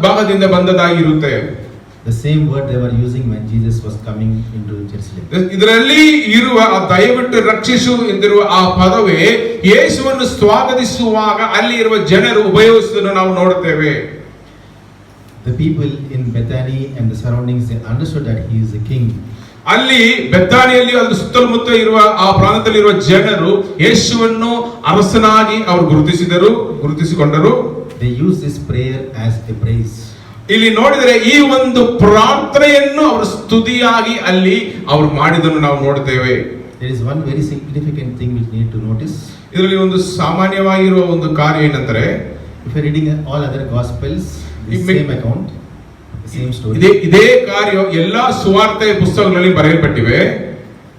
Speaker 1: ಭಾಗದಿಂದ ಬಂದದಾಗಿರುತ್ತೆ.
Speaker 2: The same word they were using when Jesus was coming into Jerusalem.
Speaker 1: ಇದರಲ್ಲಿ ಇರುವ ಆ ದಯವಿಟ್ಟು ರಕ್ಷಿಸು ಎಂದಿರುವ ಆ ಪದವೇ ಯೇಸುವನ್ನು ಸ್ವಾಗತಿಸುವಾಗ ಅಲ್ಲಿ ಇರುವ ಜನರು ಉಪಯೋಗಿಸುವುದನ್ನು ನಾವು ನೋಡುತ್ತೇವೆ.
Speaker 2: The people in Bethany and the surroundings, they understood that he is a king.
Speaker 1: ಅಲ್ಲಿ ಬೆತ್ತಾನಿಯಲ್ಲಿ ಅಲ್ಲಿ ಸುತ್ತಮುತ್ತ ಇರುವ ಆ ಪ್ರಾಂತದಲ್ಲಿರುವ ಜನರು ಯೇಸುವನ್ನು ಅರಸನಾಗಿ ಅವರು ಗುರುತಿಸಿಕೊಂಡರು.
Speaker 2: They use this prayer as a praise.
Speaker 1: ಇಲ್ಲಿ ನೋಡಿದರೆ ಈ ಒಂದು ಪ್ರಾರ್ಥನೆಯನ್ನು ಅವರು ಸ್ತುತಿಯಾಗಿ ಅಲ್ಲಿ ಅವರು ಮಾಡಿದನ್ನು ನಾವು ನೋಡುತ್ತೇವೆ.
Speaker 2: There is one very significant thing which need to notice.
Speaker 1: ಇದರಲ್ಲಿ ಒಂದು ಸಾಮಾನ್ಯವಾಗಿರುವ ಒಂದು ಕಾರ್ಯ ಏನಂದ್ರೆ,
Speaker 2: If you are reading all other gospels, the same account, the same story.
Speaker 1: ಇದೇ ಕಾರ್ಯ ಎಲ್ಲಾ ಸುವಾರ್ತೆ ಪುಸ್ತಕಗಳಲ್ಲಿ ಬರೆಯಲ್ಪಟ್ಟಿವೆ.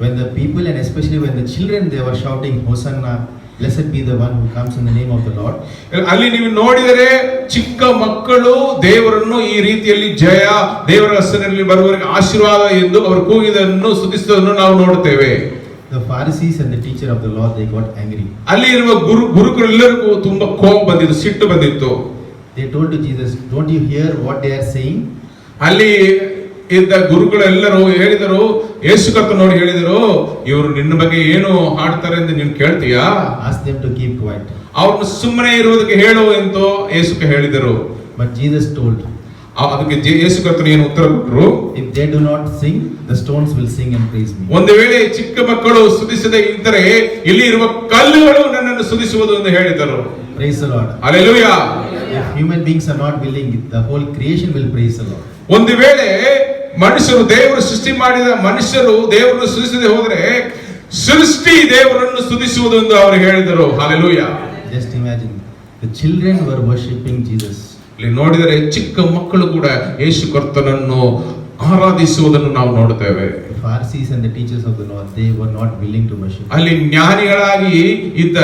Speaker 2: When the people and especially when the children, they were shouting Hosanna, blessed be the one who comes in the name of the Lord.
Speaker 1: ಅಲ್ಲಿ ನೀವು ನೋಡಿದರೆ ಚಿಕ್ಕ ಮಕ್ಕಳು ದೇವರನ್ನು ಈ ರೀತಿಯಲ್ಲಿ ಜಯ, ದೇವರ ಹೆಸರಿನಲ್ಲಿ ಬರುವವರಿಗೆ ಆಶೀರ್ವಾದ ಎಂದು ಅವರು ಕೂಗಿದನ್ನು ಸ್ತುತಿಸುವುದನ್ನು ನಾವು ನೋಡುತ್ತೇವೆ.
Speaker 2: the Pharisees and the teacher of the law, they got angry.
Speaker 1: ಅಲ್ಲಿ ಇರುವ ಗುರುಗಳೆಲ್ಲರಿಗೂ ತುಂಬಾ ಕೋಪ ಬಂದಿತ್ತು, ಸಿಟ್ಟು ಬಂದಿತ್ತು.
Speaker 2: They told to Jesus, don't you hear what they are saying?
Speaker 1: ಅಲ್ಲಿ ಇದ್ದ ಗುರುಗಳೆಲ್ಲರೂ ಹೇಳಿದರು, ಯೇಸು ಕರ್ತನು ನೋಡಿ ಹೇಳಿದರು, ಇವರು ನಿನ್ನ ಬಗ್ಗೆ ಏನು ಹಾಡ್ತಾರೆ ಅಂತ ನೀನು ಕೇಳ್ತೀಯಾ?
Speaker 2: Ask them to keep quiet.
Speaker 1: ಅವ್ರನ್ನ ಸುಮ್ಮನೆ ಇರುವುದಕ್ಕೆ ಹೇಳು ಎಂದು ಯೇಸುಕ್ಕೆ ಹೇಳಿದರು.
Speaker 2: But Jesus told,
Speaker 1: ಅದಕ್ಕೆ ಯೇಸು ಕರ್ತನು ಏನು ಉತ್ತರ ಕೊಟ್ಟರು?
Speaker 2: if they do not sing, the stones will sing and praise me.
Speaker 1: ಒಂದು ವೇಳೆ ಚಿಕ್ಕ ಮಕ್ಕಳು ಸ್ತುತಿಸದೆ ಇದ್ದರೆ ಇಲ್ಲಿ ಇರುವ ಕಲ್ಲುಗಳು ನನ್ನನ್ನು ಸ್ತುತಿಸುವುದು ಎಂದು ಹೇಳಿದರು.
Speaker 2: Praise the Lord.
Speaker 1: Hallelujah.
Speaker 2: If human beings are not willing, the whole creation will praise the Lord.
Speaker 1: ಒಂದು ವೇಳೆ ಮನುಷ್ಯರು, ದೇವರು ಸೃಷ್ಟಿ ಮಾಡಿದ ಮನುಷ್ಯರು ದೇವರನ್ನು ಸ್ತುತಿಸದೆ ಹೋದರೆ ಸೃಷ್ಟಿ ದೇವರನ್ನು ಸ್ತುತಿಸುವುದು ಎಂದು ಅವರು ಹೇಳಿದರು. Hallelujah.
Speaker 2: Just imagine, the children were worshipping Jesus.
Speaker 1: ಇಲ್ಲಿ ನೋಡಿದರೆ ಚಿಕ್ಕ ಮಕ್ಕಳು ಕೂಡ ಯೇಸು ಕರ್ತನನ್ನು ಆರಾಧಿಸುವುದನ್ನು ನಾವು ನೋಡುತ್ತೇವೆ.
Speaker 2: The Pharisees and the teachers of the law, they were not willing to worship.
Speaker 1: ಅಲ್ಲಿ ಜ್ಞಾನಿಗಳಾಗಿ ಇದ್ದ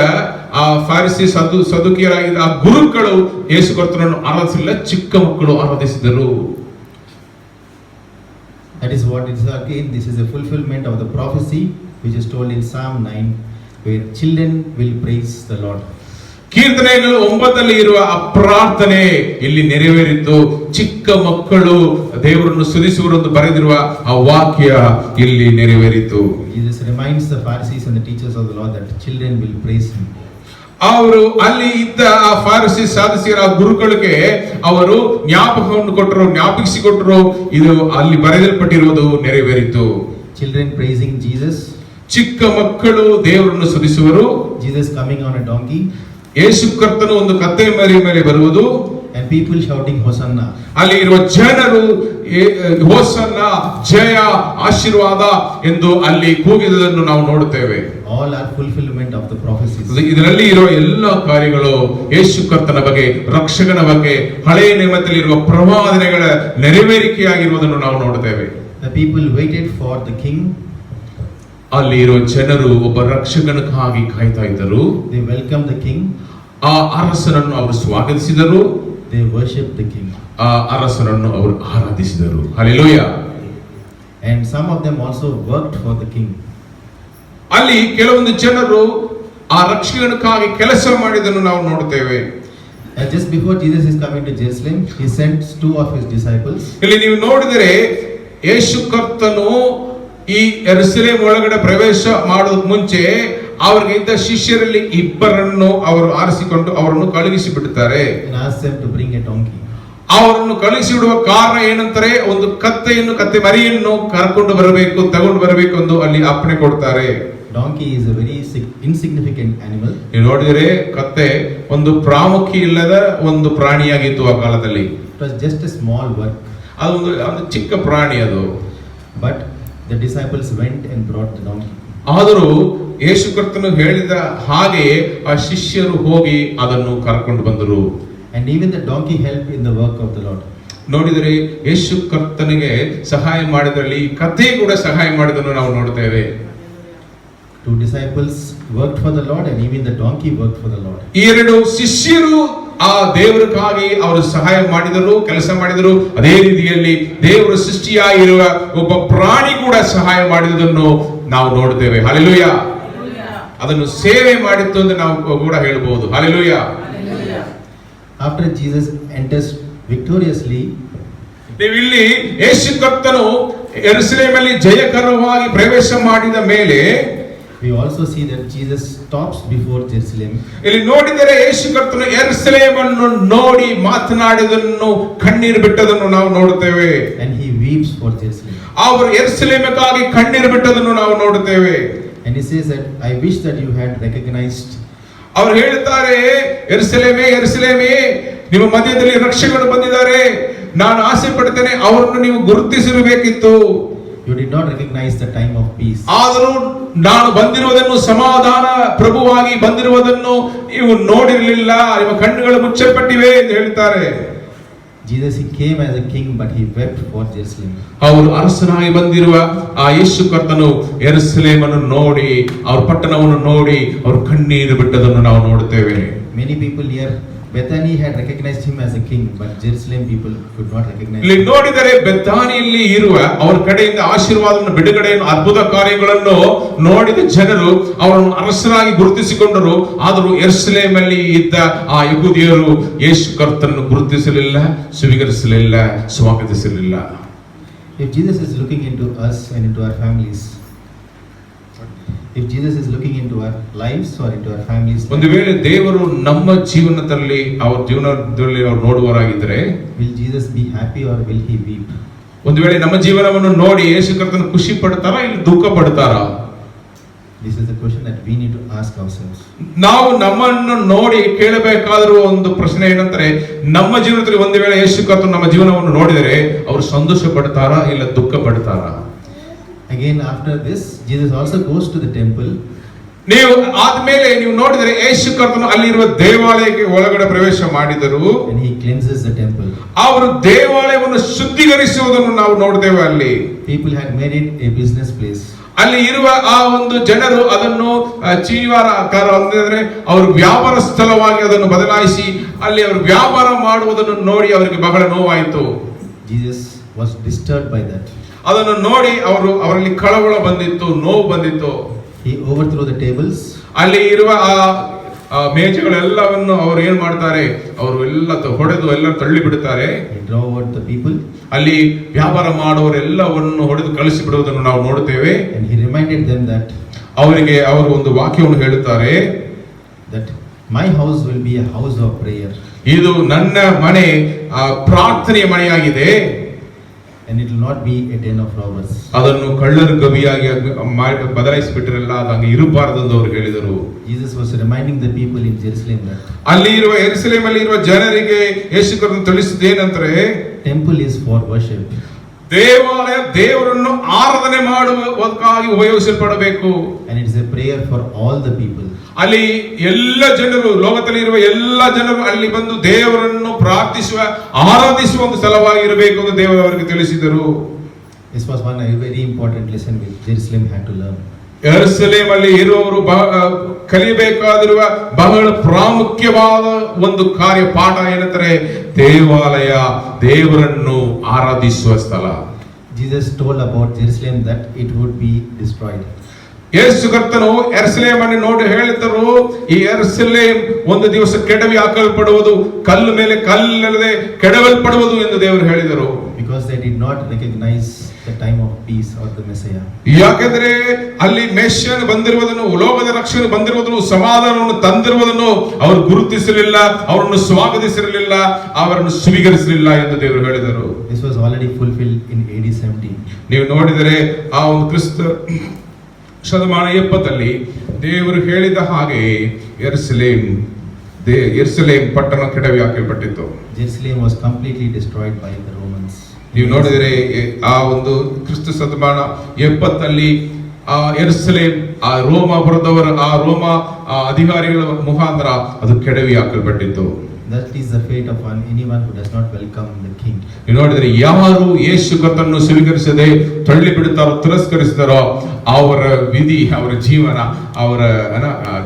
Speaker 1: ಆ ಫಾರಿಸಿ ಸದುಕಿಯರಾಗಿದ್ದ ಆ ಗುರುಗಳು ಯೇಸು ಕರ್ತನನ್ನು ಆರಾಧಿಸಲಿಲ್ಲ, ಚಿಕ್ಕ ಮಕ್ಕಳು ಆರಾಧಿಸಿದರು.
Speaker 2: That is what it is again. This is a fulfillment of the prophecy which is told in Psalm 9, where children will praise the Lord.
Speaker 1: ಕೀರ್ತನೆಗಳು 9 ಇರುವ ಆ ಪ್ರಾರ್ಥನೆ ಇಲ್ಲಿ ನೆರವೇರಿತು. ಚಿಕ್ಕ ಮಕ್ಕಳು ದೇವರನ್ನು ಸ್ತುತಿಸುವರೆಂದು ಬರೆದಿರುವ ಆ ವಾಕ್ಯ ಇಲ್ಲಿ ನೆರವೇರಿತು.
Speaker 2: Jesus reminds the Pharisees and the teachers of the law that children will praise him.
Speaker 1: ಅವರು ಅಲ್ಲಿ ಇದ್ದ ಆ ಫಾರಿಸಿ ಸಾದಸ್ಯರ ಗುರುಗಳಿಗೆ ಅವರು ಜ್ಞಾಪಕವನ್ನು ಕೊಟ್ಟರು, ಜ್ಞಾಪಿಸಿಕೊಟ್ಟರು. ಇದು ಅಲ್ಲಿ ಬರೆಯಲ್ಪಟ್ಟಿರುವುದು ನೆರವೇರಿತು.
Speaker 2: Children praising Jesus.
Speaker 1: ಚಿಕ್ಕ ಮಕ್ಕಳು ದೇವರನ್ನು ಸ್ತುತಿಸುವರು.
Speaker 2: Jesus coming on a donkey.
Speaker 1: ಯೇಸು ಕರ್ತನು ಒಂದು ಕತ್ತೆ ಮರಿ ಮೇಲೆ ಬರುವುದು.
Speaker 2: And people shouting Hosanna.
Speaker 1: ಅಲ್ಲಿ ಇರುವ ಜನರು ಹೋಸನ್ನ, ಜಯ, ಆಶೀರ್ವಾದ ಎಂದು ಅಲ್ಲಿ ಕೂಗಿದುದನ್ನು ನಾವು ನೋಡುತ್ತೇವೆ.
Speaker 2: All are fulfillment of the prophecies.
Speaker 1: ಇದರಲ್ಲಿ ಇರುವ ಎಲ್ಲ ಕಾರ್ಯಗಳು ಯೇಸು ಕರ್ತನ ಬಗ್ಗೆ, ರಕ್ಷಕನ ಬಗ್ಗೆ, ಹಳೆಯ ನಿಯಮದಲ್ಲಿ ಇರುವ ಪ್ರವಾದನೆಗಳ ನೆರವೇರಿಕೆಯಾಗಿರುವುದನ್ನು ನಾವು ನೋಡುತ್ತೇವೆ.
Speaker 2: The people waited for the king.
Speaker 1: ಅಲ್ಲಿ ಇರುವ ಜನರು ಒಬ್ಬ ರಕ್ಷಕನಿಗಾಗಿ ಕಾಯ್ತಾ ಇದ್ದರು.
Speaker 2: They welcomed the king.
Speaker 1: ಆ ಅರಸನನ್ನು ಅವರು ಸ್ವಾಗತಿಸಿದರು.
Speaker 2: They worshipped the king.
Speaker 1: ಆ ಅರಸನನ್ನು ಅವರು ಆರಾಧಿಸಿದರು. Hallelujah.
Speaker 2: And some of them also worked for the king.
Speaker 1: ಅಲ್ಲಿ ಕೆಲವೊಂದು ಜನರು ಆ ರಕ್ಷಕನಿಗಾಗಿ ಕೆಲಸ ಮಾಡಿದನ್ನು ನಾವು ನೋಡುತ್ತೇವೆ.
Speaker 2: Just before Jesus is coming to Jerusalem, he sent 2 of his disciples.
Speaker 1: ಇಲ್ಲಿ ನೀವು ನೋಡಿದರೆ ಯೇಸು ಕರ್ತನು ಈ ಯೆರೂಸಲೇಮ್ ಒಳಗಡೆ ಪ್ರವೇಶ ಮಾಡೋದಕ್ಕೆ ಮುಂಚೆ ಅವರಿಗೆ ಇದ್ದ ಶಿಷ್ಯರಲ್ಲಿ 2 ಅವರು ಆರಿಸಿಕೊಂಡು ಅವರನ್ನು ಕಳುಹಿಸಿ ಬಿಡುತ್ತಾರೆ.
Speaker 2: And asked them to bring a donkey.
Speaker 1: ಅವರನ್ನು ಕಳುಹಿಸಿ ಬಿಡುವ ಕಾರಣ ಏನಂತಾರೆ, ಒಂದು ಕತ್ತೆ ಮರಿಯನ್ನು ಕರ್ಕೊಂಡು ಬರಬೇಕು, ತಗೊಂಡು ಬರಬೇಕು ಎಂದು ಅಲ್ಲಿ ಅಪ್ಪಣೆ ಕೊಡ್ತಾರೆ.
Speaker 2: Donkey is a very insignificant animal.
Speaker 1: ನೀವು ನೋಡಿದರೆ ಕತ್ತೆ ಒಂದು ಪ್ರಾಮುಖ್ಯ ಇಲ್ಲದ ಒಂದು ಪ್ರಾಣಿಯಾಗಿತ್ತು ಆ ಕಾಲದಲ್ಲಿ.
Speaker 2: It was just a small work.
Speaker 1: ಅದೊಂದು ಚಿಕ್ಕ ಪ್ರಾಣಿ ಅದು.
Speaker 2: But the disciples went and brought the donkey.
Speaker 1: ಆದರೂ ಯೇಸು ಕರ್ತನು ಹೇಳಿದ ಹಾಗೆ ಆ ಶಿಷ್ಯರು ಹೋಗಿ ಅದನ್ನು ಕರ್ಕೊಂಡು ಬಂದರು.
Speaker 2: And even the donkey helped in the work of the Lord.
Speaker 1: ನೋಡಿದರೆ ಯೇಸು ಕರ್ತನಿಗೆ ಸಹಾಯ ಮಾಡಿದ್ರಲ್ಲಿ ಕತ್ತೆ ಕೂಡ ಸಹಾಯ ಮಾಡಿದನ್ನು ನಾವು ನೋಡುತ್ತೇವೆ.
Speaker 2: 2 disciples worked for the Lord and even the donkey worked for the Lord.
Speaker 1: ಈ 2 ಶಿಷ್ಯರು ಆ ದೇವರಿಗಾಗಿ ಅವರು ಸಹಾಯ ಮಾಡಿದರು, ಕೆಲಸ ಮಾಡಿದರು. ಅದೇ ರೀತಿಯಲ್ಲಿ ದೇವರ ಸೃಷ್ಟಿಯಾಗಿರುವ ಒಬ್ಬ ಪ್ರಾಣಿ ಕೂಡ ಸಹಾಯ ಮಾಡಿದುದನ್ನು ನಾವು ನೋಡುತ್ತೇವೆ. ಹಲ್ಲೆಲೂಯಾ. ಅದನ್ನು ಸೇವೆ ಮಾಡಿತ್ತು ಎಂದು ನಾವು ಕೂಡ ಹೇಳಬಹುದು. Hallelujah.
Speaker 2: After Jesus enters victoriously,
Speaker 1: ನೀವು ಇಲ್ಲಿ ಯೇಸು ಕರ್ತನು ಯೆರೂಸಲೇಮಲ್ಲಿ ಜಯಕರವಾಗಿ ಪ್ರವೇಶ ಮಾಡಿದ ಮೇಲೆ
Speaker 2: we also see that Jesus stops before Jerusalem.
Speaker 1: ಇಲ್ಲಿ ನೋಡಿದರೆ ಯೇಸು ಕರ್ತನು ಯೆರೂಸಲೇಮನ್ನು ನೋಡಿ ಮಾತನಾಡಿದನ್ನು, ಕಣ್ಣೀರು ಬಿಟ್ಟದನ್ನು ನಾವು ನೋಡುತ್ತೇವೆ.
Speaker 2: And he weeps for Jerusalem.
Speaker 1: ಅವರು ಯೆರೂಸಲೇಮಕ್ಕಾಗಿ ಕಣ್ಣೀರು ಬಿಟ್ಟದನ್ನು ನಾವು ನೋಡುತ್ತೇವೆ.
Speaker 2: And he says that I wish that you had recognized.
Speaker 1: ಅವರು ಹೇಳುತ್ತಾರೆ, ಯೆರೂಸಲೇಮೇ, ಯೆರೂಸಲೇಮೇ, ನಿಮ್ಮ ಮಧ್ಯದಲ್ಲಿ ರಕ್ಷಕರು ಬಂದಿದ್ದಾರೆ. ನಾನು ಆಸೆ ಪಡ್ತೇನೆ ಅವರನ್ನು ನೀವು ಗುರುತಿಸಿರಬೇಕಿತ್ತು.
Speaker 2: You did not recognize the time of peace.
Speaker 1: ಆದರೂ ನಾನು ಬಂದಿರುವುದನ್ನು, ಸಮಾಧಾನ ಪ್ರಭುವಾಗಿ ಬಂದಿರುವುದನ್ನು ನೀವು ನೋಡಿರಲಿಲ್ಲ, ನಿಮ್ಮ ಕಣ್ಣುಗಳು ಮುಚ್ಚಲ್ಪಟ್ಟಿವೆ ಎಂದು ಹೇಳ್ತಾರೆ.
Speaker 2: Jesus, he came as a king, but he wept for Jerusalem.
Speaker 1: ಅವರು ಅರಸನಾಗಿ ಬಂದಿರುವ ಆ ಯೇಸು ಕರ್ತನು ಯೆರೂಸಲೇಮನ್ನು ನೋಡಿ, ಅವರ ಪಟ್ಟಣವನ್ನು ನೋಡಿ ಅವರು ಕಣ್ಣೀರು ಬಿಟ್ಟದನ್ನು ನಾವು ನೋಡುತ್ತೇವೆ.
Speaker 2: Many people here Bethany had recognized him as a king, but Jerusalem people could not recognize
Speaker 1: ಇಲ್ಲಿ
Speaker 2: him.
Speaker 1: ನೋಡಿದರೆ ಬೆಥಾನಿಯಲ್ಲಿ ಇರುವ ಅವರ ಕಡೆಯಿಂದ ಆಶೀರ್ವಾದವನ್ನು ಬಿಡುಗಡೆಯನ್ನು ಅದ್ಭುತ ಕಾರ್ಯಗಳನ್ನು ನೋಡಿದ ಜನರು ಅವರನ್ನು ಅರಸರಾಗಿ ಗುರುತಿಸಿಕೊಂಡರು. ಆದರೂ ಯೆರೂಸಲೇಮಲ್ಲಿ ಇದ್ದ ಆ ಯಹೂದಿಯರು ಯೇಸು ಕರ್ತನನ್ನು ಗುರುತಿಸಲಿಲ್ಲ, ಸ್ವೀಕರಿಸಲಿಲ್ಲ, ಸ್ವಾಗತಿಸಲಿಲ್ಲ.
Speaker 2: If Jesus is looking into us and into our families, if Jesus is looking into our lives or into our families,
Speaker 1: ಒಂದು ವೇಳೆ ದೇವರು ನಮ್ಮ ಜೀವನದಲ್ಲಿ ಅವ್ರ ಜೀವನದಲ್ಲಿ ಅವ್ರು ನೋಡುವವರಾಗಿದ್ದರೆ,
Speaker 2: will Jesus be happy or will he weep?
Speaker 1: ಒಂದು ವೇಳೆ ನಮ್ಮ ಜೀವನವನ್ನು ನೋಡಿ ಯೇಸು ಕರ್ತನ ಖುಷಿ ಪಡ್ತಾರಾ ಇಲ್ಲ ದುಃಖ ಪಡ್ತಾರಾ?
Speaker 2: This is the question that we need to ask ourselves.
Speaker 1: ನಾವು ನಮ್ಮನ್ನು ನೋಡಿ ಕೇಳಬೇಕಾಗಿರುವ ಒಂದು ಪ್ರಶ್ನೆ ಏನಂದ್ರೆ, ನಮ್ಮ ಜೀವನದಲ್ಲಿ ಒಂದು ವೇಳೆ ಯೇಸು ಕರ್ತನು ನಮ್ಮ ಜೀವನವನ್ನು ನೋಡಿದರೆ ಅವರು ಸಂತೋಷ ಪಡ್ತಾರಾ ಇಲ್ಲ ದುಃಖ ಪಡ್ತಾರಾ?
Speaker 2: Again, after this, Jesus also goes to the temple.
Speaker 1: ನೀವು ಆದ್ಮೇಲೆ ನೀವು ನೋಡಿದರೆ ಯೇಸು ಕರ್ತನು ಅಲ್ಲಿರುವ ದೇವಾಲಯಕ್ಕೆ ಒಳಗಡೆ ಪ್ರವೇಶ ಮಾಡಿದರು.
Speaker 2: And he cleanses the temple.
Speaker 1: ಅವರು ದೇವಾಲಯವನ್ನು ಶುದ್ಧೀಕರಿಸುವುದನ್ನು ನಾವು ನೋಡ್ತೇವೆ. ಅಲ್ಲಿ
Speaker 2: People had made it a business place.
Speaker 1: ಅಲ್ಲಿ ಇರುವ ಆ ಒಂದು ಜನರು ಅದನ್ನು ಚೀವಾರಕಾರ ಅಂದ್ರೆ ಅವರು ವ್ಯಾಪಾರ ಸ್ಥಳವಾಗಿ ಅದನ್ನು ಬದಲಾಯಿಸಿ ಅಲ್ಲಿ ಅವರು ವ್ಯಾಪಾರ ಮಾಡುವುದನ್ನು ನೋಡಿ ಅವರಿಗೆ ಬಹಳ ನೋವಾಯಿತು.
Speaker 2: Jesus was disturbed by that.
Speaker 1: ಅದನ್ನು ನೋಡಿ ಅವರಲ್ಲಿ ಕಳವಳ ಬಂದಿತ್ತು, ನೋವು ಬಂದಿತ್ತು.
Speaker 2: He overthrew the tables. ಅಲ್ಲಿ
Speaker 1: ಅಲ್ಲಿ ಇರುವ ಆ ಮೇಜುಗಳೆಲ್ಲವನ್ನು ಅವರು ಏನ್ ಮಾಡ್ತಾರೆ, ಅವರು ಎಲ್ಲ ಹೊಡೆದು ಎಲ್ಲ ತಳ್ಳಿ ಬಿಡುತ್ತಾರೆ.
Speaker 2: He drove out the people.
Speaker 1: ಅಲ್ಲಿ ವ್ಯಾಪಾರ ಮಾಡುವವರೆಲ್ಲವನ್ನು ಹೊಡೆದು ಕಳಿಸಿ ಬಿಡುವುದನ್ನು ನಾವು ನೋಡುತ್ತೇವೆ.
Speaker 2: And he reminded them that
Speaker 1: ಅವರು ಒಂದು ವಾಕ್ಯವನ್ನು ಹೇಳುತ್ತಾರೆ,
Speaker 2: that my house will be a house of prayer.
Speaker 1: ಇದು ನನ್ನ ಮನೆ ಪ್ರಾರ್ಥನೆಯ ಮನೆಯಾಗಿದೆ.
Speaker 2: And it will not be a den of robbers.
Speaker 1: ಅದನ್ನು ಕಳ್ಳರು ಗವಿಯಾಗಿ ಬದಲಾಯಿಸಿಬಿಟ್ಟಿರಲ್ಲ, ಅದು ಹಂಗೆ ಇರಬಾರದು ಎಂದು ಅವರು ಹೇಳಿದರು.
Speaker 2: Jesus was reminding the people in Jerusalem that
Speaker 1: ಅಲ್ಲಿ ಇರುವ ಯೆರೂಸಲೇಮಲ್ಲಿ ಇರುವ ಜನರಿಗೆ ಯೇಸು ಕರ್ತನು ತಿಳಿಸಿದ್ದೇನೆಂದರೆ,
Speaker 2: temple is for worship.
Speaker 1: ದೇವಾಲಯ ದೇವರನ್ನು ಆರಾಧನೆ ಮಾಡುವುದಕ್ಕಾಗಿ ಉಪಯೋಗಿಸಲ್ಪಡಬೇಕು.
Speaker 2: And it is a prayer for all the people.
Speaker 1: ಅಲ್ಲಿ ಎಲ್ಲ ಜನರು, ಲೋಕದಲ್ಲಿ ಇರುವ ಎಲ್ಲ ಜನರು ಅಲ್ಲಿ ಬಂದು ದೇವರನ್ನು ಪ್ರಾರ್ಥಿಸುವ, ಆರಾಧಿಸುವ ಒಂದು ಸ್ಥಳವಾಗಿ ಇರಬೇಕು ಎಂದು ದೇವರು ಅವರಿಗೆ ತಿಳಿಸಿದರು.
Speaker 2: This was one a very important lesson which Jerusalem had to learn.
Speaker 1: ಯೆರೂಸಲೇಮ್ ಅಲ್ಲಿ ಇರುವವರು ಕಲಿಯಬೇಕಾದಿರುವ ಬಹಳ ಪ್ರಾಮುಖ್ಯವಾದ ಒಂದು ಕಾರ್ಯ ಪಾಠ ಏನಂದರೆ, ದೇವಾಲಯ ದೇವರನ್ನು ಆರಾಧಿಸುವ ಸ್ಥಳ.
Speaker 2: Jesus told about Jerusalem that it would be destroyed.
Speaker 1: ಯೇಸು ಕರ್ತನು ಯೆರೂಸಲೇಮ್ ಅನ್ನು ನೋಡಿ ಹೇಳಿದರು, ಈ ಯೆರೂಸಲೇಮ್ ಒಂದು ದಿವಸ ಕೆಡವಿ ಹಾಕಲ್ಪಡುವುದು, ಕಲ್ಲು ಮೇಲೆ ಕಲ್ಲಲ್ಲದೆ ಕೆಡವಲ್ಪಡುವುದು ಎಂದು ದೇವರು ಹೇಳಿದರು.
Speaker 2: Because they did not recognize the time of peace or the Messiah.
Speaker 1: ಯಾಕೆಂದ್ರೆ ಅಲ್ಲಿ ಮೆಸ್ಸಿಯನು ಬಂದಿರುವುದನ್ನು, ಲೋಕದ ರಕ್ಷಣೆ ಬಂದಿರುವುದನ್ನು, ಸಮಾಧಾನವನ್ನು ತಂದಿರುವುದನ್ನು ಅವರು ಗುರುತಿಸಲಿಲ್ಲ, ಅವರನ್ನು ಸ್ವಾಗತಿಸಿರಲಿಲ್ಲ, ಅವರನ್ನು ಸ್ವೀಕರಿಸಲಿಲ್ಲ ಎಂದು ದೇವರು ಹೇಳಿದರು.
Speaker 2: This was already fulfilled in AD 70.
Speaker 1: ನೀವು ನೋಡಿದರೆ ಆ ಒಂದು ಕ್ರಿಸ್ತ ಶತಮಾನ 70 ದೇವರು ಹೇಳಿದ ಹಾಗೆ ಯೆರೂಸಲೇಮ್ ಪಟ್ಟಣ ಕೆಡವಿ ಹಾಕಲ್ಪಟ್ಟಿತ್ತು.
Speaker 2: Jerusalem was completely destroyed by the Romans.
Speaker 1: ನೀವು ನೋಡಿದರೆ ಆ ಒಂದು ಕ್ರಿಸ್ತ ಶತಮಾನ 70 ಆ ಯೆರೂಸಲೇಮ್ ಆ ರೋಮಾಪುರದವರ ರೋಮ ಅಧಿಕಾರಿಗಳ ಮುಖಾಂತರ ಅದು ಕೆಡವಿ ಹಾಕಲ್ಪಟ್ಟಿತ್ತು.
Speaker 2: That is the fate of anyone who does not welcome the king.
Speaker 1: ನೀವು ನೋಡಿದರೆ ಯಾರು ಯೇಸು ಕರ್ತನನ್ನು ಸ್ವೀಕರಿಸದೆ ತಳ್ಳಿ ಬಿಡುತ್ತಾರೋ, ತಿರಸ್ಕರಿಸುತ್ತಾರೋ, ಅವರ ವಿಧಿ, ಅವರ ಜೀವನ, ಅವರ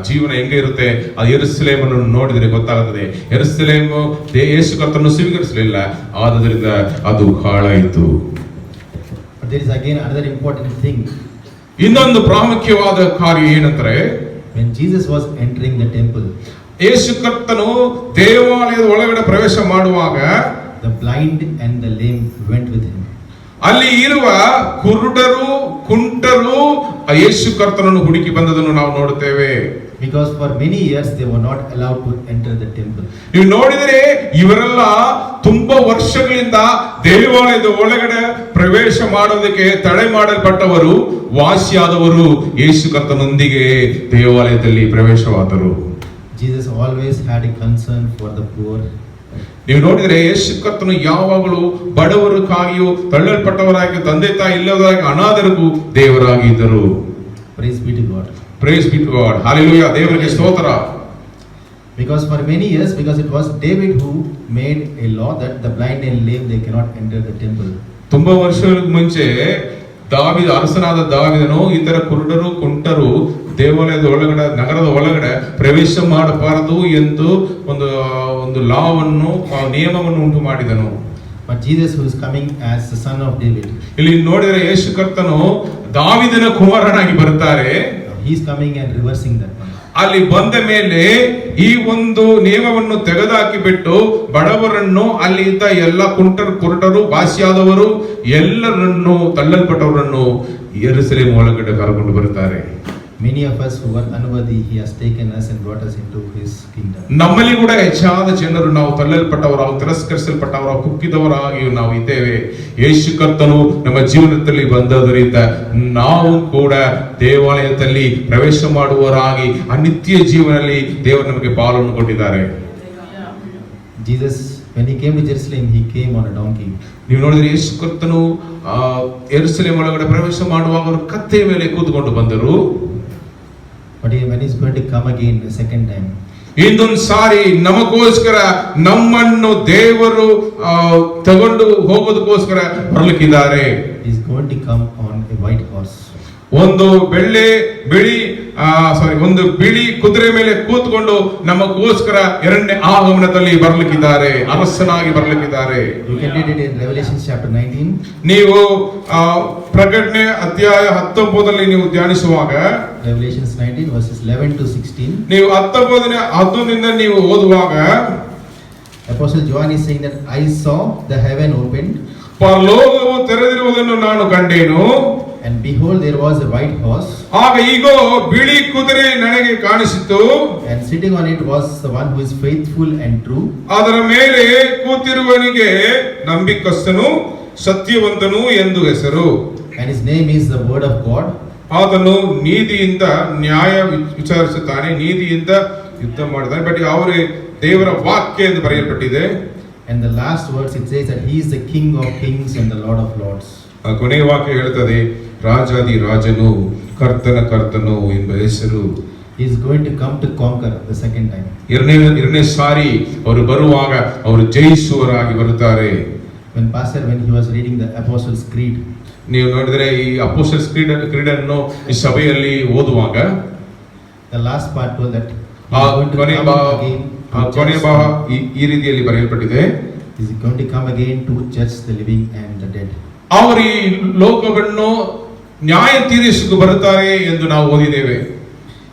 Speaker 1: ಜೀವನ ಹೆಂಗೆ ಇರುತ್ತೆ ಅದು ಯೆರೂಸಲೇಮನ್ನು ನೋಡಿದರೆ ಗೊತ್ತಾಗುತ್ತದೆ. ಯೆರೂಸಲೇಮ್ ಯೇಸು ಕರ್ತನನ್ನು ಸ್ವೀಕರಿಸಲಿಲ್ಲ, ಆದ್ದರಿಂದ ಅದು ಹಾಳಾಯಿತು.
Speaker 2: But there is again another important thing.
Speaker 1: ಇನ್ನೊಂದು ಪ್ರಾಮುಖ್ಯವಾದ ಕಾರ್ಯ ಏನಂದ್ರೆ,
Speaker 2: when Jesus was entering the temple,
Speaker 1: ಯೇಸು ಕರ್ತನು ದೇವಾಲಯದ ಒಳಗಡೆ ಪ್ರವೇಶ ಮಾಡುವಾಗ
Speaker 2: the blind and the lame went with him.
Speaker 1: ಅಲ್ಲಿ ಇರುವ ಕುರುಡರು, ಕುಂಟರು ಯೇಸು ಕರ್ತನನ್ನು ಹುಡುಕಿ ಬಂದದನ್ನು ನಾವು ನೋಡುತ್ತೇವೆ.
Speaker 2: Because for many years they were not allowed to enter the temple.
Speaker 1: ನೀವು ನೋಡಿದರೆ ಇವರೆಲ್ಲ ತುಂಬಾ ವರ್ಷಗಳಿಂದ ದೇವಾಲಯದ ಒಳಗಡೆ ಪ್ರವೇಶ ಮಾಡೋದಕ್ಕೆ ತಡೆ ಮಾಡಲ್ಪಟ್ಟವರು, ವಾಸಿಯಾದವರು ಯೇಸು ಕರ್ತನೊಂದಿಗೆ ದೇವಾಲಯದಲ್ಲಿ ಪ್ರವೇಶವಾದರು.
Speaker 2: Jesus always had a concern for the poor.
Speaker 1: ನೀವು ನೋಡಿದರೆ ಯೇಸು ಕರ್ತನು ಯಾವಾಗಲೂ ಬಡವರಿಗಾಗಿಯೂ, ತಳ್ಳಲ್ಪಟ್ಟವರಾಗಿ, ತಂದೆ ತಾಯಿ ಇಲ್ಲದವರಾಗಿ, ಅನಾಥರಿಗೂ ದೇವರಾಗಿದ್ದರು.
Speaker 2: Praise be to God.
Speaker 1: Praise be to God. Hallelujah. ದೇವರಿಗೆ ಸ್ತೋತ್ರ.
Speaker 2: Because for many years, because it was David who made a law that the blind and lame they cannot enter the temple.
Speaker 1: ತುಂಬಾ ವರ್ಷಗಳ ಮುಂಚೆ ಅರಸನಾದ ದಾವೀದನು ಇತರ ಕುರುಡರು, ಕುಂಟರು ದೇವಾಲಯದ ಒಳಗಡೆ, ನಗರದ ಒಳಗಡೆ ಪ್ರವೇಶ ಮಾಡಬಾರದು ಎಂದು ಒಂದು ಒಂದು ಲಾವನ್ನು ನಿಯಮವನ್ನು ಉಂಟು ಮಾಡಿದನು.
Speaker 2: But Jesus, who is coming as the son of David,
Speaker 1: ಇಲ್ಲಿ ನೋಡಿದರೆ ಯೇಸು ಕರ್ತನು ದಾವೀದನ ಕುಮಾರನಾಗಿ ಬರ್ತಾರೆ.
Speaker 2: he is coming and reversing that one.
Speaker 1: ಅಲ್ಲಿ ಬಂದ ಮೇಲೆ ಈ ಒಂದು ನಿಯಮವನ್ನು ತೆಗೆದುಹಾಕಿ ಬಿಟ್ಟು ಬಡವರನ್ನು, ಅಲ್ಲಿ ಇದ್ದ ಎಲ್ಲ ಕುರುಟರು, ವಾಸಿಯಾದವರು ಎಲ್ಲರನ್ನು, ತಳ್ಳಲ್ಪಟ್ಟವರನ್ನು ಯೆರೂಸಲೇಮ್ ಒಳಗಡೆ ಕರೆದುಕೊಂಡು ಬರ್ತಾರೆ.
Speaker 2: Many of us who were unworthy, he has taken us and brought us into his kingdom.
Speaker 1: ನಮ್ಮಲ್ಲಿ ಕೂಡ ಹೆಚ್ಚಾದ ಜನರು ನಾವು ತಳ್ಳಲ್ಪಟ್ಟವರಾಗಿ, ತಿರಸ್ಕರಿಸಲ್ಪಟ್ಟವರಾಗಿ, ಕುಕ್ಕಿದವರಾಗಿ ನಾವು ಇದ್ದೇವೆ. ಯೇಸು ಕರ್ತನು ನಮ್ಮ ಜೀವನದಲ್ಲಿ ಬಂದದರಿಂದ ನಾವು ಕೂಡ ದೇವಾಲಯದಲ್ಲಿ ಪ್ರವೇಶ ಮಾಡುವವರಾಗಿ ಆ ನಿತ್ಯ ಜೀವನದಲ್ಲಿ ದೇವರು ನಮಗೆ ಪಾಲನ್ನು ಕೊಟ್ಟಿದ್ದಾರೆ.
Speaker 2: Jesus, when he came to Jerusalem, he came on a donkey.
Speaker 1: ನೀವು ನೋಡಿದ್ರೆ ಯೇಸು ಕರ್ತನು ಯೆರೂಸಲೇಮ್ ಒಳಗಡೆ ಪ್ರವೇಶ ಮಾಡುವಾಗ ಅವರು ಕತ್ತೆಯ ಮೇಲೆ ಕೂತ್ಕೊಂಡು ಬಂದರು.
Speaker 2: But when he is going to come again a second time,
Speaker 1: ಇನ್ನೊಂದು ಸಾರಿ ನಮಗೋಸ್ಕರ, ನಮ್ಮನ್ನು ದೇವರು ತಗೊಂಡು ಹೋಗೋದಕ್ಕೋಸ್ಕರ ಬರಲಿಕ್ಕಿದ್ದಾರೆ.
Speaker 2: he is going to come on a white horse.
Speaker 1: ಒಂದು ಬಿಳಿ ಕುದುರೆ ಮೇಲೆ ಕೂತ್ಕೊಂಡು ನಮಗೋಸ್ಕರ ಎರಡನೇ ಆಗಮನದಲ್ಲಿ ಬರಲಿಕ್ಕಿದ್ದಾರೆ, ಅರಸನಾಗಿ ಬರಲಿಕ್ಕಿದ್ದಾರೆ.
Speaker 2: You can read it in Revelation chapter 19.
Speaker 1: ನೀವು ಪ್ರಕಟಣೆ ಅಧ್ಯಾಯ 19 ನೀವು ಧ್ಯಾನಿಸುವಾಗ,
Speaker 2: Revelation 19 verses 11 to 16.
Speaker 1: ನೀವು 11 ನೀವು ಓದುವಾಗ,
Speaker 2: Apostle John is saying that I saw the heaven opened,
Speaker 1: ಪರಲೋಕವು ತೆರೆದಿರುವುದನ್ನು ನಾನು ಕಂಡೆನು.
Speaker 2: and behold there was a white horse,
Speaker 1: ಆಗ ಈಗೋ ಬಿಳಿ ಕುದುರೆ ನನಗೆ ಕಾಣಿಸಿತು.
Speaker 2: and sitting on it was the one who is faithful and true.
Speaker 1: ಅದರ ಮೇಲೆ ಕೂತಿರುವನಿಗೆ ನಂಬಿಕಸ್ಥನು, ಸತ್ಯವಂತನು ಎಂದು ಹೆಸರು.
Speaker 2: And his name is the word of God.
Speaker 1: ಆತನು ನೀತಿಯಿಂದ ನ್ಯಾಯ ವಿಚಾರಿಸುತ್ತಾನೆ, ನೀತಿಯಿಂದ ಯುದ್ಧ ಮಾಡಿದ್ದಾನೆ. ಬಟ್ ಅವರೇ ದೇವರ ವಾಕ್ಯ ಎಂದು ಬರೆಯಲ್ಪಟ್ಟಿದೆ.
Speaker 2: And the last words it says that he is the King of kings and the Lord of lords.
Speaker 1: ಆ ಕೊನೆಯ ವಾಕ್ಯ ಹೇಳುತ್ತದೆ, ರಾಜಾದಿ ರಾಜನು, ಕರ್ತನ ಕರ್ತನು ಎಂಬ ಹೆಸರು.
Speaker 2: He is going to come to conquer the second time.
Speaker 1: ಎರಡನೇ ಸಾರಿ ಅವರು ಬರುವಾಗ ಅವರು ಜಯಿಸುವರಾಗಿ ಬರುತ್ತಾರೆ.
Speaker 2: When he was reading the Apostles' Creed,
Speaker 1: ನೀವು ನೋಡಿದ್ರೆ ಈ ಅಪೊಸ್ತಲರ ಕ್ರೀಡನ್ನು ಈ ಸಭೆಯಲ್ಲಿ ಓದುವಾಗ
Speaker 2: the last part told that he
Speaker 1: ಆ
Speaker 2: is going to
Speaker 1: ಕೊನೆಯ
Speaker 2: come
Speaker 1: ಭಾಗ
Speaker 2: again
Speaker 1: ಕೊನೆಯ ಭಾಗ ಈ ರೀತಿಯಲ್ಲಿ ಬರೆಯಲ್ಪಟ್ಟಿದೆ.
Speaker 2: He is going to come again to judge the living and the dead.
Speaker 1: ಅವರು ಈ ಲೋಕವನ್ನು ನ್ಯಾಯ ತೀರಿಸಲು ಬರುತ್ತಾರೆ ಎಂದು ನಾವು ಓದಿದ್ದೇವೆ.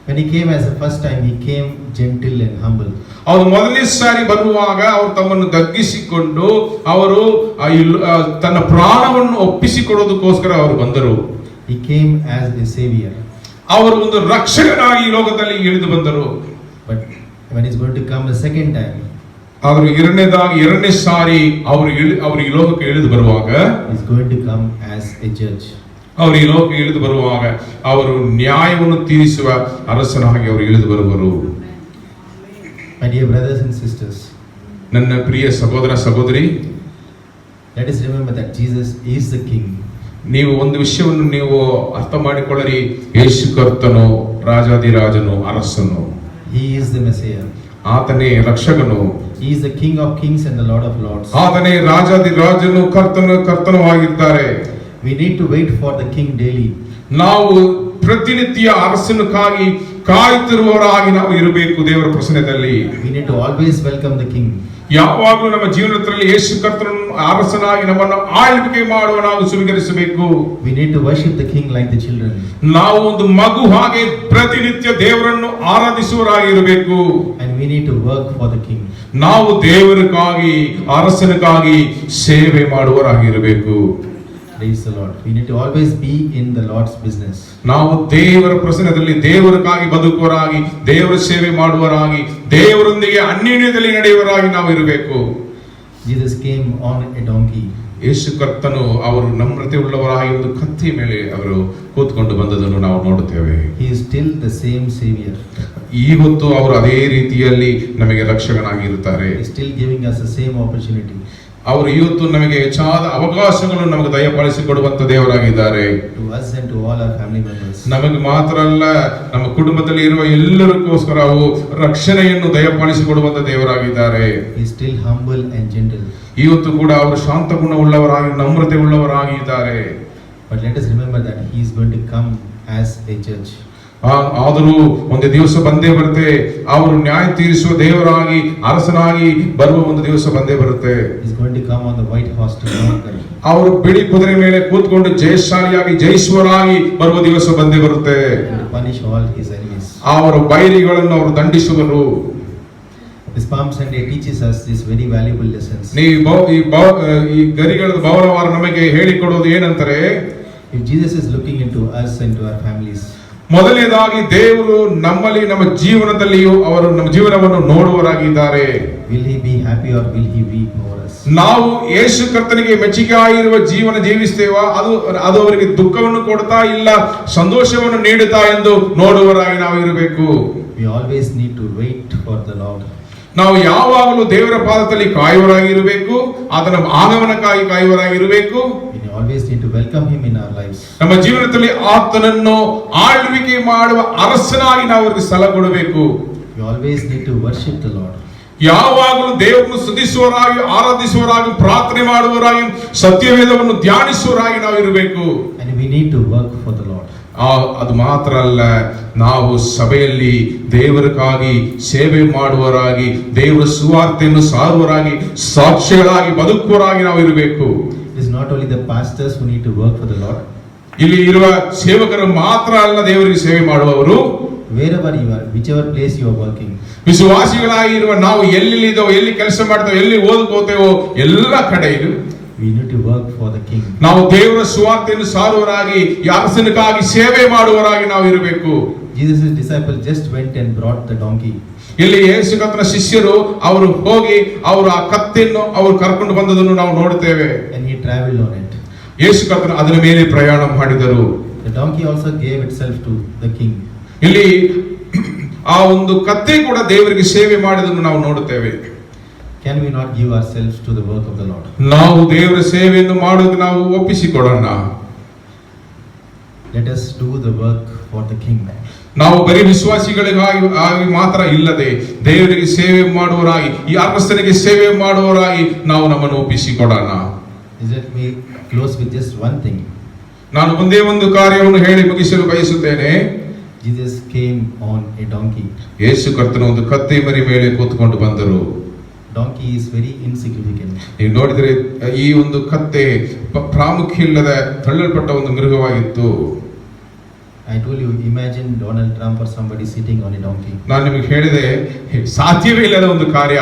Speaker 2: When he came as the first time, he came gentle and humble.
Speaker 1: ಅವರು ಮೊದಲನೇ ಸಾರಿ ಬರುವಾಗ ಅವರು ತಮ್ಮನ್ನು ತಗ್ಗಿಸಿಕೊಂಡು ಅವರು ತನ್ನ ಪ್ರಾಣವನ್ನು ಒಪ್ಪಿಸಿಕೊಡೋದಕ್ಕೋಸ್ಕರ ಅವರು ಬಂದರು.
Speaker 2: He came as a savior.
Speaker 1: ಅವರು ಒಂದು ರಕ್ಷಕನಾಗಿ ಈ ಲೋಕದಲ್ಲಿ ಇಳಿದು ಬಂದರು.
Speaker 2: But when he is going to come the second time,
Speaker 1: ಆದರೂ ಎರಡನೇ ಸಾರಿ ಅವರು ಈ ಲೋಕಕ್ಕೆ ಇಳಿದು ಬರುವಾಗ,
Speaker 2: he is going to come as a judge.
Speaker 1: ಅವರು ಈ ಲೋಕಕ್ಕೆ ಇಳಿದು ಬರುವಾಗ ಅವರು ನ್ಯಾಯವನ್ನು ತೀರಿಸುವ ಅರಸನಾಗಿ ಅವರು ಇಳಿದು ಬರುವರು.
Speaker 2: My dear brothers and sisters,
Speaker 1: ನನ್ನ ಪ್ರಿಯ ಸಹೋದರ ಸಹೋದರಿ,
Speaker 2: let us remember that Jesus is the King.
Speaker 1: ನೀವು ಒಂದು ವಿಷಯವನ್ನು ನೀವು ಅರ್ಥ ಮಾಡಿಕೊಳ್ಳರಿ, ಯೇಸು ಕರ್ತನು ರಾಜಾದಿರಾಜನು, ಅರಸನು.
Speaker 2: He is the Messiah.
Speaker 1: ಆತನೇ ರಕ್ಷಕನು.
Speaker 2: He is the King of kings and the Lord of lords.
Speaker 1: ಆತನೇ ರಾಜಾದಿರಾಜನು, ಕರ್ತನವಾಗಿದ್ದಾರೆ.
Speaker 2: We need to wait for the King daily.
Speaker 1: ನಾವು ಪ್ರತಿನಿತ್ಯ ಅರಸನಕ್ಕಾಗಿ ಕಾಯುತ್ತಿರುವವರಾಗಿ ನಾವು ಇರಬೇಕು ದೇವರ ಪ್ರಸನ್ನದಲ್ಲಿ.
Speaker 2: We need to always welcome the King.
Speaker 1: ಯಾವಾಗಲೂ ನಮ್ಮ ಜೀವನದಲ್ಲಿ ಯೇಸು ಕರ್ತನನ್ನು ಅರಸನಾಗಿ ನಮ್ಮನ್ನು ಆಳ್ವಿಕೆ ಮಾಡುವ ನಾವು ಸ್ವೀಕರಿಸಬೇಕು.
Speaker 2: We need to worship the King like the children.
Speaker 1: ನಾವು ಒಂದು ಮಗು ಹಾಗೆ ಪ್ರತಿನಿತ್ಯ ದೇವರನ್ನು ಆರಾಧಿಸುವವರಾಗಿ ಇರಬೇಕು.
Speaker 2: And we need to work for the King.
Speaker 1: ನಾವು ದೇವರಿಗಾಗಿ, ಅರಸನಿಗಾಗಿ ಸೇವೆ ಮಾಡುವವರಾಗಿ ಇರಬೇಕು.
Speaker 2: Praise the Lord. We need to always be in the Lord's business.
Speaker 1: ನಾವು ದೇವರ ಪ್ರಸನ್ನದಲ್ಲಿ ದೇವರಿಗಾಗಿ ಬದುಕುವರಾಗಿ, ದೇವರ ಸೇವೆ ಮಾಡುವರಾಗಿ, ದೇವರೊಂದಿಗೆ ಅನ್ಯೋನ್ಯದಲ್ಲಿ ನಡೆಯುವರಾಗಿ ನಾವು ಇರಬೇಕು.
Speaker 2: Jesus came on a donkey.
Speaker 1: ಯೇಸು ಕರ್ತನು ಅವರು ನಮ್ರತೆ ಉಳ್ಳವರಾಗಿ ಒಂದು ಕತ್ತಿ ಮೇಲೆ ಅವರು ಕೂತ್ಕೊಂಡು ಬಂದದನ್ನು ನಾವು ನೋಡುತ್ತೇವೆ.
Speaker 2: He is still the same Savior.
Speaker 1: ಇವತ್ತು ಅವರು ಅದೇ ರೀತಿಯಲ್ಲಿ ನಮಗೆ ರಕ್ಷಕನಾಗಿ ಇರುತ್ತಾರೆ.
Speaker 2: He is still giving us the same opportunity.
Speaker 1: ಅವರು ಇವತ್ತು ನಮಗೆ ಹೆಚ್ಚಾದ ಅವಕಾಶಗಳನ್ನು ನಮಗೆ ದಯಪಾಲಿಸಿಕೊಡುವಂತ ದೇವರಾಗಿದ್ದಾರೆ.
Speaker 2: To us and to all our family members.
Speaker 1: ನಮಗೆ ಮಾತ್ರ ಅಲ್ಲ, ನಮ್ಮ ಕುಟುಂಬದಲ್ಲಿ ಇರುವ ಎಲ್ಲರಿಗೋಸ್ಕರ ಅವು ರಕ್ಷಣೆಯನ್ನು ದಯಪಾಲಿಸಿಕೊಡುವಂತ ದೇವರಾಗಿದ್ದಾರೆ.
Speaker 2: He is still humble and gentle.
Speaker 1: ಇವತ್ತು ಕೂಡ ಅವರು ಶಾಂತ ಗುಣವುಳ್ಳವರಾಗಿ, ನಮ್ರತೆ ಉಳ್ಳವರಾಗಿದ್ದಾರೆ.
Speaker 2: But let us remember that he is going to come as a judge.
Speaker 1: ಆದರೂ ಒಂದು ದಿವಸ ಬಂದೇ ಬರುತ್ತೆ, ಅವರು ನ್ಯಾಯ ತೀರಿಸುವ ದೇವರಾಗಿ ಅರಸನಾಗಿ ಬರುವ ಒಂದು ದಿವಸ ಬಂದೇ ಬರುತ್ತೆ.
Speaker 2: He's going to come on the white horse to conquer.
Speaker 1: ಅವರು ಬಿಳಿ ಕುದುರೆ ಮೇಲೆ ಕೂತ್ಕೊಂಡು ಜಯಶಾಲಿಯಾಗಿ ಜಯಿಸುವರಾಗಿ ಬರುವ ದಿವಸ ಬಂದೇ ಬರುತ್ತೆ.
Speaker 2: And to punish all his enemies.
Speaker 1: ಅವರ ಬೈರಿಗಳನ್ನು ಅವರು ದಂಡಿಸುವರು.
Speaker 2: This Palm Sunday teaches us these very valuable lessons.
Speaker 1: ಈ ಗರಿಗಳ ಭವನವಾರ ನಮಗೆ ಹೇಳಿಕೊಡೋದು ಏನಂತಾರೆ,
Speaker 2: If Jesus is looking into us and to our families,
Speaker 1: ಮೊದಲನೇದಾಗಿ ದೇವರು ನಮ್ಮಲ್ಲಿ ನಮ್ಮ ಜೀವನದಲ್ಲಿಯೂ ಅವರು ನಮ್ಮ ಜೀವನವನ್ನು ನೋಡುವರಾಗಿದ್ದಾರೆ.
Speaker 2: will he be happy or will he weep over us?
Speaker 1: ನಾವು ಯೇಸು ಕರ್ತನಿಗೆ ಮೆಚ್ಚುಗೆ ಆಗಿರುವ ಜೀವನ ಜೀವಿಸ್ತೇವಾ, ಅದು ಅವರಿಗೆ ದುಃಖವನ್ನು ಕೊಡ್ತಾ ಇಲ್ಲ ಸಂತೋಷವನ್ನು ನೀಡುತ್ತಾ ಎಂದು ನೋಡುವರಾಗಿ ನಾವು ಇರಬೇಕು.
Speaker 2: We always need to wait for the Lord.
Speaker 1: ನಾವು ಯಾವಾಗಲೂ ದೇವರ ಪಾದದಲ್ಲಿ ಕಾಯುವರಾಗಿರಬೇಕು, ಆತನ ಆಗಮನಕ್ಕಾಗಿ ಕಾಯುವರಾಗಿರಬೇಕು.
Speaker 2: We always need to welcome him in our lives.
Speaker 1: ನಮ್ಮ ಜೀವನದಲ್ಲಿ ಆತನನ್ನು ಆಳ್ವಿಕೆ ಮಾಡುವ ಅರಸನಾಗಿ ನಾವು ಅವರಿಗೆ ಸ್ಥಳ ಕೊಡಬೇಕು.
Speaker 2: We always need to worship the Lord.
Speaker 1: ಯಾವಾಗಲೂ ದೇವರನ್ನು ಸ್ತುತಿಸುವರಾಗಿ, ಆರಾಧಿಸುವರಾಗಿ, ಪ್ರಾರ್ಥನೆ ಮಾಡುವರಾಗಿ, ಸತ್ಯವೇದವನ್ನು ಧ್ಯಾನಿಸುವರಾಗಿ ನಾವು ಇರಬೇಕು.
Speaker 2: And we need to work for the Lord.
Speaker 1: ಅದು ಮಾತ್ರ ಅಲ್ಲ, ನಾವು ಸಭೆಯಲ್ಲಿ ದೇವರಿಗಾಗಿ ಸೇವೆ ಮಾಡುವರಾಗಿ, ದೇವರ ಸುವಾರ್ತೆಯನ್ನು ಸಾರುವರಾಗಿ, ಸಾಕ್ಷಿಗಳಾಗಿ ಬದುಕುವರಾಗಿ ನಾವು ಇರಬೇಕು.
Speaker 2: It is not only the pastors who need to work for the Lord.
Speaker 1: ಇಲ್ಲಿ ಇರುವ ಸೇವಕರು ಮಾತ್ರ ಅಲ್ಲ ದೇವರಿಗೆ ಸೇವೆ ಮಾಡುವವರು.
Speaker 2: Wherever you are, whichever place you are working,
Speaker 1: ವಿಶ್ವಾಸಿಗಳಾಗಿರುವ ನಾವು ಎಲ್ಲಿದ್ದೇವೋ, ಎಲ್ಲಿ ಕೆಲಸ ಮಾಡ್ತೇವೋ, ಎಲ್ಲಿ ಓದ್ಕೋತೇವೋ, ಎಲ್ಲ ಕಡೆ ಇದು
Speaker 2: we need to work for the King.
Speaker 1: ನಾವು ದೇವರ ಸುವಾರ್ತೆಯನ್ನು ಸಾರುವರಾಗಿ, ಅರಸನಿಗಾಗಿ ಸೇವೆ ಮಾಡುವರಾಗಿ ನಾವು ಇರಬೇಕು.
Speaker 2: Jesus' disciples just went and brought the donkey.
Speaker 1: ಇಲ್ಲಿ ಯೇಸು ಕರ್ತನ ಶಿಷ್ಯರು ಅವರು ಹೋಗಿ ಅವರು ಆ ಕತ್ತೆಯನ್ನು ಅವರು ಕರ್ಕೊಂಡು ಬಂದದನ್ನು ನಾವು ನೋಡುತ್ತೇವೆ.
Speaker 2: And he traveled on it.
Speaker 1: ಯೇಸು ಕರ್ತನ ಅದರ ಮೇಲೆ ಪ್ರಯಾಣ ಮಾಡಿದರು.
Speaker 2: The donkey also gave itself to the King.
Speaker 1: ಇಲ್ಲಿ ಆ ಒಂದು ಕತ್ತೆ ಕೂಡ ದೇವರಿಗೆ ಸೇವೆ ಮಾಡಿದನ್ನು ನಾವು ನೋಡುತ್ತೇವೆ.
Speaker 2: Can we not give ourselves to the work of the Lord?
Speaker 1: ನಾವು ದೇವರ ಸೇವೆಯನ್ನು ಮಾಡೋದು ನಾವು ಒಪ್ಪಿಸಿಕೊಡೋಣ.
Speaker 2: Let us do the work for the King.
Speaker 1: ನಾವು ಬರೀ ವಿಶ್ವಾಸಿಗಳಿಗಾಗಿ ಮಾತ್ರ ಇಲ್ಲದೆ ದೇವರಿಗೆ ಸೇವೆ ಮಾಡುವರಾಗಿ, ಈ ಅರಸನಿಗೆ ಸೇವೆ ಮಾಡುವರಾಗಿ ನಾವು ನಮ್ಮನ್ನು ಒಪ್ಪಿಸಿಕೊಡೋಣ.
Speaker 2: Let me close with just one thing.
Speaker 1: ನಾನು ಒಂದೇ ಒಂದು ಕಾರ್ಯವನ್ನು ಹೇಳಿ ಮುಗಿಸಲು ಬಯಸುತ್ತೇನೆ.
Speaker 2: Jesus came on a donkey.
Speaker 1: ಯೇಸು ಕರ್ತನ ಒಂದು ಕತ್ತೆ ಮರಿ ಮೇಲೆ ಕೂತ್ಕೊಂಡು ಬಂದರು.
Speaker 2: Donkey is very insignificant.
Speaker 1: ನೀವು ನೋಡಿದರೆ ಈ ಒಂದು ಕತ್ತೆ ಪ್ರಾಮುಖ್ಯ ಇಲ್ಲದ ತಳ್ಳಲ್ಪಟ್ಟ ಒಂದು ಮೃಗವಾಗಿತ್ತು.
Speaker 2: I told you, imagine Donald Trump or somebody sitting on a donkey.
Speaker 1: ನಾನು ನಿಮಗೆ ಹೇಳಿದೆ, ಸಾಧ್ಯವೇ ಇಲ್ಲದ ಒಂದು ಕಾರ್ಯ.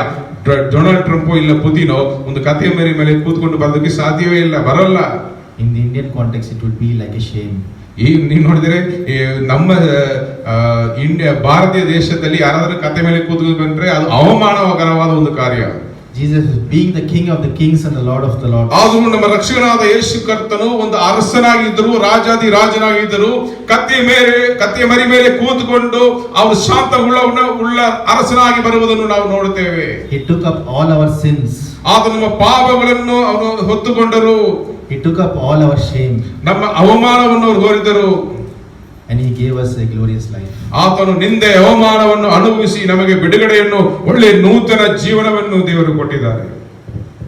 Speaker 1: ಡೊನಾಲ್ಡ್ ಟ್ರಂಪ್ ಇಲ್ಲ ಪುತಿನೋ ಒಂದು ಕತ್ತೆ ಮರಿ ಮೇಲೆ ಕೂತ್ಕೊಂಡು ಬರೋದಕ್ಕೆ ಸಾಧ್ಯವೇ ಇಲ್ಲ, ಬರಲ್ಲ.
Speaker 2: In the Indian context, it would be like a shame.
Speaker 1: ಈ ನೀವು ನೋಡಿದರೆ ನಮ್ಮ ಇಂಡಿಯಾ ಭಾರತೀಯ ದೇಶದಲ್ಲಿ ಯಾರಾದ್ರೂ ಕತೆ ಮೇಲೆ ಕೂತ್ಕೊಂಡು ಬಂದ್ರೆ ಅದು ಅವಮಾನಕರವಾದ ಒಂದು ಕಾರ್ಯ.
Speaker 2: Jesus being the King of the kings and the Lord of the lords.
Speaker 1: ಆದರೂ ನಮ್ಮ ರಕ್ಷಕನಾದ ಯೇಸು ಕರ್ತನು ಒಂದು ಅರಸನಾಗಿದ್ದರು, ರಾಜಾದಿ ರಾಜನಾಗಿದ್ದರು. ಕತ್ತೆಯ ಮರಿ ಮೇಲೆ ಕೂತ್ಕೊಂಡು ಅವರು ಶಾಂತ ಉಳ್ಳ ಅರಸನಾಗಿ ಬರುವುದನ್ನು ನಾವು ನೋಡುತ್ತೇವೆ.
Speaker 2: He took up all our sins.
Speaker 1: ಆತ ನಮ್ಮ ಪಾಪಗಳನ್ನು ಅವರು ಹೊತ್ತುಕೊಂಡರು.
Speaker 2: He took up all our shame.
Speaker 1: ನಮ್ಮ ಅವಮಾನವನ್ನು ಅವರು ಹೊರಿದರು.
Speaker 2: And he gave us a glorious life.
Speaker 1: ಆತನು ನಿಂದೆ ಅವಮಾನವನ್ನು ಅನುಭವಿಸಿ ನಮಗೆ ಬಿಡುಗಡೆಯನ್ನು, ಒಳ್ಳೆಯ ನೂತನ ಜೀವನವನ್ನು ದೇವರು ಕೊಟ್ಟಿದ್ದಾರೆ.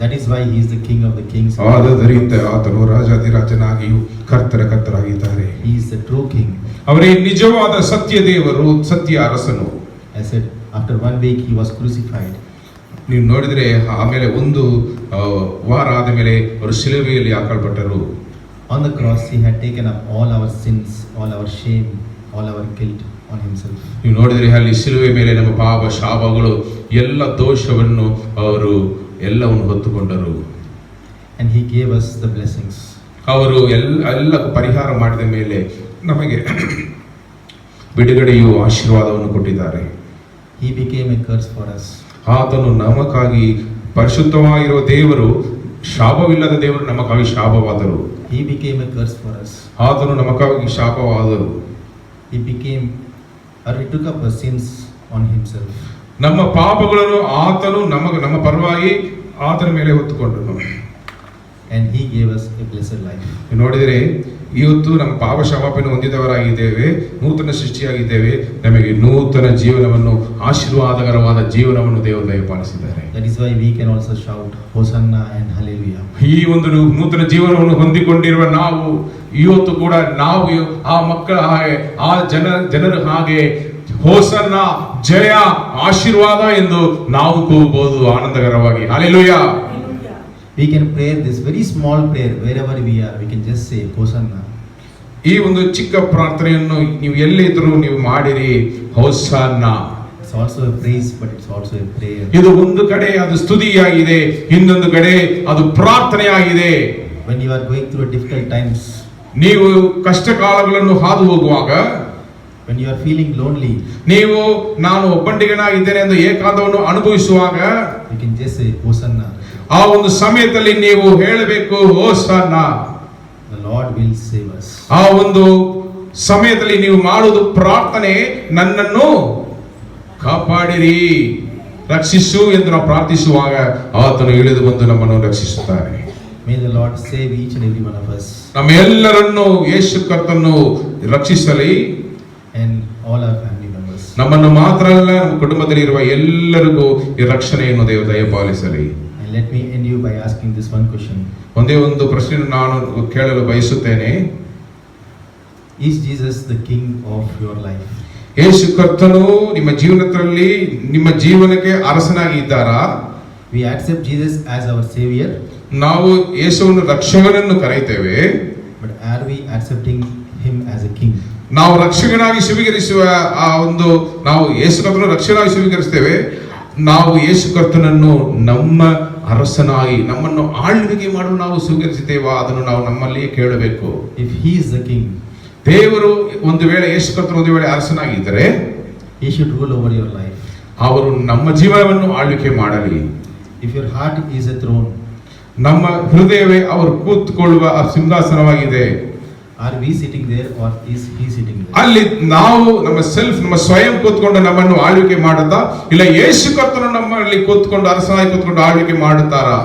Speaker 2: That is why he is the King of the kings.
Speaker 1: ಆದದರಿಂದ ಆತನು ರಾಜಾಧಿರಾಜನಾಗಿಯೂ ಕರ್ತರಾಗಿದ್ದಾರೆ.
Speaker 2: He is the true King.
Speaker 1: ಅವರೇ ನಿಜವಾದ ಸತ್ಯ ದೇವರು, ಸತ್ಯ ಅರಸನು.
Speaker 2: I said, after 1 week he was crucified.
Speaker 1: ನೀವು ನೋಡಿದ್ರೆ ಆಮೇಲೆ ಒಂದು ವಾರ ಆದ ಮೇಲೆ ಅವರು ಶಿಲುಬೆಯಲ್ಲಿ ಹಾಕಲ್ಪಟ್ಟರು.
Speaker 2: On the cross he had taken up all our sins, all our shame, all our guilt on himself.
Speaker 1: ನೀವು ನೋಡಿದ್ರೆ ಅಲ್ಲಿ ಶಿಲುಬೆ ಮೇಲೆ ನಮ್ಮ ಪಾಪ ಶಾಪಗಳು ಎಲ್ಲ ದೋಷವನ್ನು ಅವರು ಎಲ್ಲವನ್ನು ಹೊತ್ತುಕೊಂಡರು.
Speaker 2: And he gave us the blessings.
Speaker 1: ಅವರು ಎಲ್ಲ ಪರಿಹಾರ ಮಾಡಿದ ಮೇಲೆ ನಮಗೆ ಬಿಡುಗಡೆಯು ಆಶೀರ್ವಾದವನ್ನು ಕೊಟ್ಟಿದ್ದಾರೆ.
Speaker 2: He became a curse for us.
Speaker 1: ಆತನು ನಮಗಾಗಿ ಪರಿಶುದ್ಧವಾಗಿರುವ ದೇವರು, ಶಾಪವಿಲ್ಲದ ದೇವರು ನಮಗಾಗಿ ಶಾಪವಾದರು.
Speaker 2: He became a curse for us.
Speaker 1: ಆತನು ನಮಗಾಗಿ ಶಾಪವಾದರು.
Speaker 2: He took up our sins on himself.
Speaker 1: ನಮ್ಮ ಪಾಪಗಳನ್ನು ಆತನು ನಮ್ಮ ಪರವಾಗಿ ಆತನ ಮೇಲೆ ಹೊತ್ತುಕೊಂಡನು.
Speaker 2: and He gave us a blessed life.
Speaker 1: ನೋಡಿದರೆ ಇವತ್ತು ನಮ್ಮ ಪಾಪ ಕ್ಷಮಾಪಣೆ ಹೊಂದಿದವರಾಗಿದ್ದೇವೆ, ನೂತನ ಸೃಷ್ಟಿಯಾಗಿದ್ದೇವೆ. ನಮಗೆ ನೂತನ ಜೀವನವನ್ನು, ಆಶೀರ್ವಾದಕರವಾದ ಜೀವನವನ್ನು ದೇವರು ದಯಪಾಲಿಸಿದ್ದಾರೆ.
Speaker 2: That is why we can also shout Hosanna and Hallelujah.
Speaker 1: ಈ ಒಂದು ನೂತನ ಜೀವನವನ್ನು ಹೊಂದಿಕೊಂಡಿರುವ ನಾವು ಇವತ್ತು ಕೂಡ ನಾವು ಆ ಮಕ್ಕಳ ಹಾಗೆ, ಆ ಜನರ ಹಾಗೆ ಹೋಸನ್ನ, ಜಯ, ಆಶೀರ್ವಾದ ಎಂದು ನಾವು ಕೂಗಬಹುದು ಆನಂದಕರವಾಗಿ. Hallelujah.
Speaker 2: We can pray this very small prayer wherever we are. We can just say Hosanna.
Speaker 1: ಈ ಒಂದು ಚಿಕ್ಕ ಪ್ರಾರ್ಥನೆಯನ್ನು ನೀವು ಎಲ್ಲಿದ್ದರೂ ನೀವು ಮಾಡಿರಿ, ಹೋಸನ್ನ.
Speaker 2: It's also a praise, but it's also a prayer.
Speaker 1: ಇದು ಒಂದು ಕಡೆ ಅದು ಸ್ತುತಿಯಾಗಿದೆ, ಇನ್ನೊಂದು ಕಡೆ ಅದು ಪ್ರಾರ್ಥನೆಯಾಗಿದೆ.
Speaker 2: When you are going through difficult times,
Speaker 1: ನೀವು ಕಷ್ಟ ಕಾಲಗಳನ್ನು ಹಾದು ಹೋಗುವಾಗ,
Speaker 2: when you are feeling lonely,
Speaker 1: ನೀವು ನಾನು ಒಬ್ಬಂಟಿಗನಾಗಿದ್ದೇನೆ ಎಂದು ಏಕಾಂತವನ್ನು ಅನುಭವಿಸುವಾಗ,
Speaker 2: you can just say Hosanna.
Speaker 1: ಆ ಒಂದು ಸಮಯದಲ್ಲಿ ನೀವು ಹೇಳಬೇಕು ಹೋಸನ್ನ.
Speaker 2: The Lord will save us.
Speaker 1: ಆ ಒಂದು ಸಮಯದಲ್ಲಿ ನೀವು ಮಾಡುವುದು ಪ್ರಾರ್ಥನೆ, ನನ್ನನ್ನು ಕಾಪಾಡಿರಿ, ರಕ್ಷಿಸು ಎಂದು ನಾವು ಪ್ರಾರ್ಥಿಸುವಾಗ ಆತನು ಇಳಿದು ಬಂದು ನಮ್ಮನ್ನು ರಕ್ಷಿಸುತ್ತಾನೆ.
Speaker 2: May the Lord save each and every one of us
Speaker 1: ನಮ್ಮೆಲ್ಲರನ್ನು ಯೇಸು ಕರ್ತನು ರಕ್ಷಿಸಲಿ,
Speaker 2: and all our family members.
Speaker 1: ನಮ್ಮನ್ನು ಮಾತ್ರ ಅಲ್ಲ, ನಮ್ಮ ಕುಟುಂಬದಲ್ಲಿರುವ ಎಲ್ಲರಿಗೂ ಈ ರಕ್ಷಣೆಯನ್ನು ದೇವರು ದಯಪಾಲಿಸಲಿ.
Speaker 2: And let me end you by asking this one question.
Speaker 1: ಒಂದೇ ಒಂದು ಪ್ರಶ್ನೆಯನ್ನು ನಾನು ಕೇಳಲು ಬಯಸುತ್ತೇನೆ.
Speaker 2: Is Jesus the King of your life?
Speaker 1: ಯೇಸು ಕರ್ತನು ನಿಮ್ಮ ಜೀವನದಲ್ಲಿ, ನಿಮ್ಮ ಜೀವನಕ್ಕೆ ಅರಸನಾಗಿ ಇದ್ದಾರಾ?
Speaker 2: We accept Jesus as our Savior,
Speaker 1: ನಾವು ಯೇಸುವನ್ನು ರಕ್ಷಕನನ್ನು ಕರೆಯುತ್ತೇವೆ,
Speaker 2: but are we accepting Him as a King?
Speaker 1: ನಾವು ರಕ್ಷಕನಾಗಿ ಸ್ವೀಕರಿಸುವ ಆ ಒಂದು, ನಾವು ಯೇಸು ಕರ್ತನನ್ನು ರಕ್ಷಕನಾಗಿ ಸ್ವೀಕರಿಸ್ತೇವೆ. ನಾವು ಯೇಸು ಕರ್ತನನ್ನು ನಮ್ಮ ಅರಸನಾಗಿ, ನಮ್ಮನ್ನು ಆಳ್ವಿಕೆ ಮಾಡಲು ನಾವು ಸ್ವೀಕರಿಸುತ್ತೇವಾ? ಅದನ್ನು ನಾವು ನಮ್ಮಲ್ಲಿಯೇ ಕೇಳಬೇಕು.
Speaker 2: If He is the King,
Speaker 1: ದೇವರು ಒಂದು ವೇಳೆ, ಯೇಸು ಕರ್ತನು ಒಂದು ವೇಳೆ ಅರಸನಾಗಿದ್ದರೆ,
Speaker 2: He should rule over your life.
Speaker 1: ಅವರು ನಮ್ಮ ಜೀವನವನ್ನು ಆಳ್ವಿಕೆ ಮಾಡಲಿ.
Speaker 2: If your heart is a throne,
Speaker 1: ನಮ್ಮ ಹೃದಯವೇ ಅವರು ಕೂತ್ಕೊಳ್ಳುವ ಆ ಸಿಂಹಾಸನವಾಗಿದೆ.
Speaker 2: are we sitting there or is He sitting there?
Speaker 1: ಅಲ್ಲಿ ನಾವು ನಮ್ಮ ಸ್ವಯಂ ಕೂತ್ಕೊಂಡು ನಮ್ಮನ್ನು ಆಳ್ವಿಕೆ ಮಾಡುತ್ತಾ, ಇಲ್ಲ ಯೇಸು ಕರ್ತನು ನಮ್ಮಲ್ಲಿ ಕೂತ್ಕೊಂಡು ಅರಸನಾಗಿ ಕೂತ್ಕೊಂಡು ಆಳ್ವಿಕೆ ಮಾಡುತ್ತಾರಾ?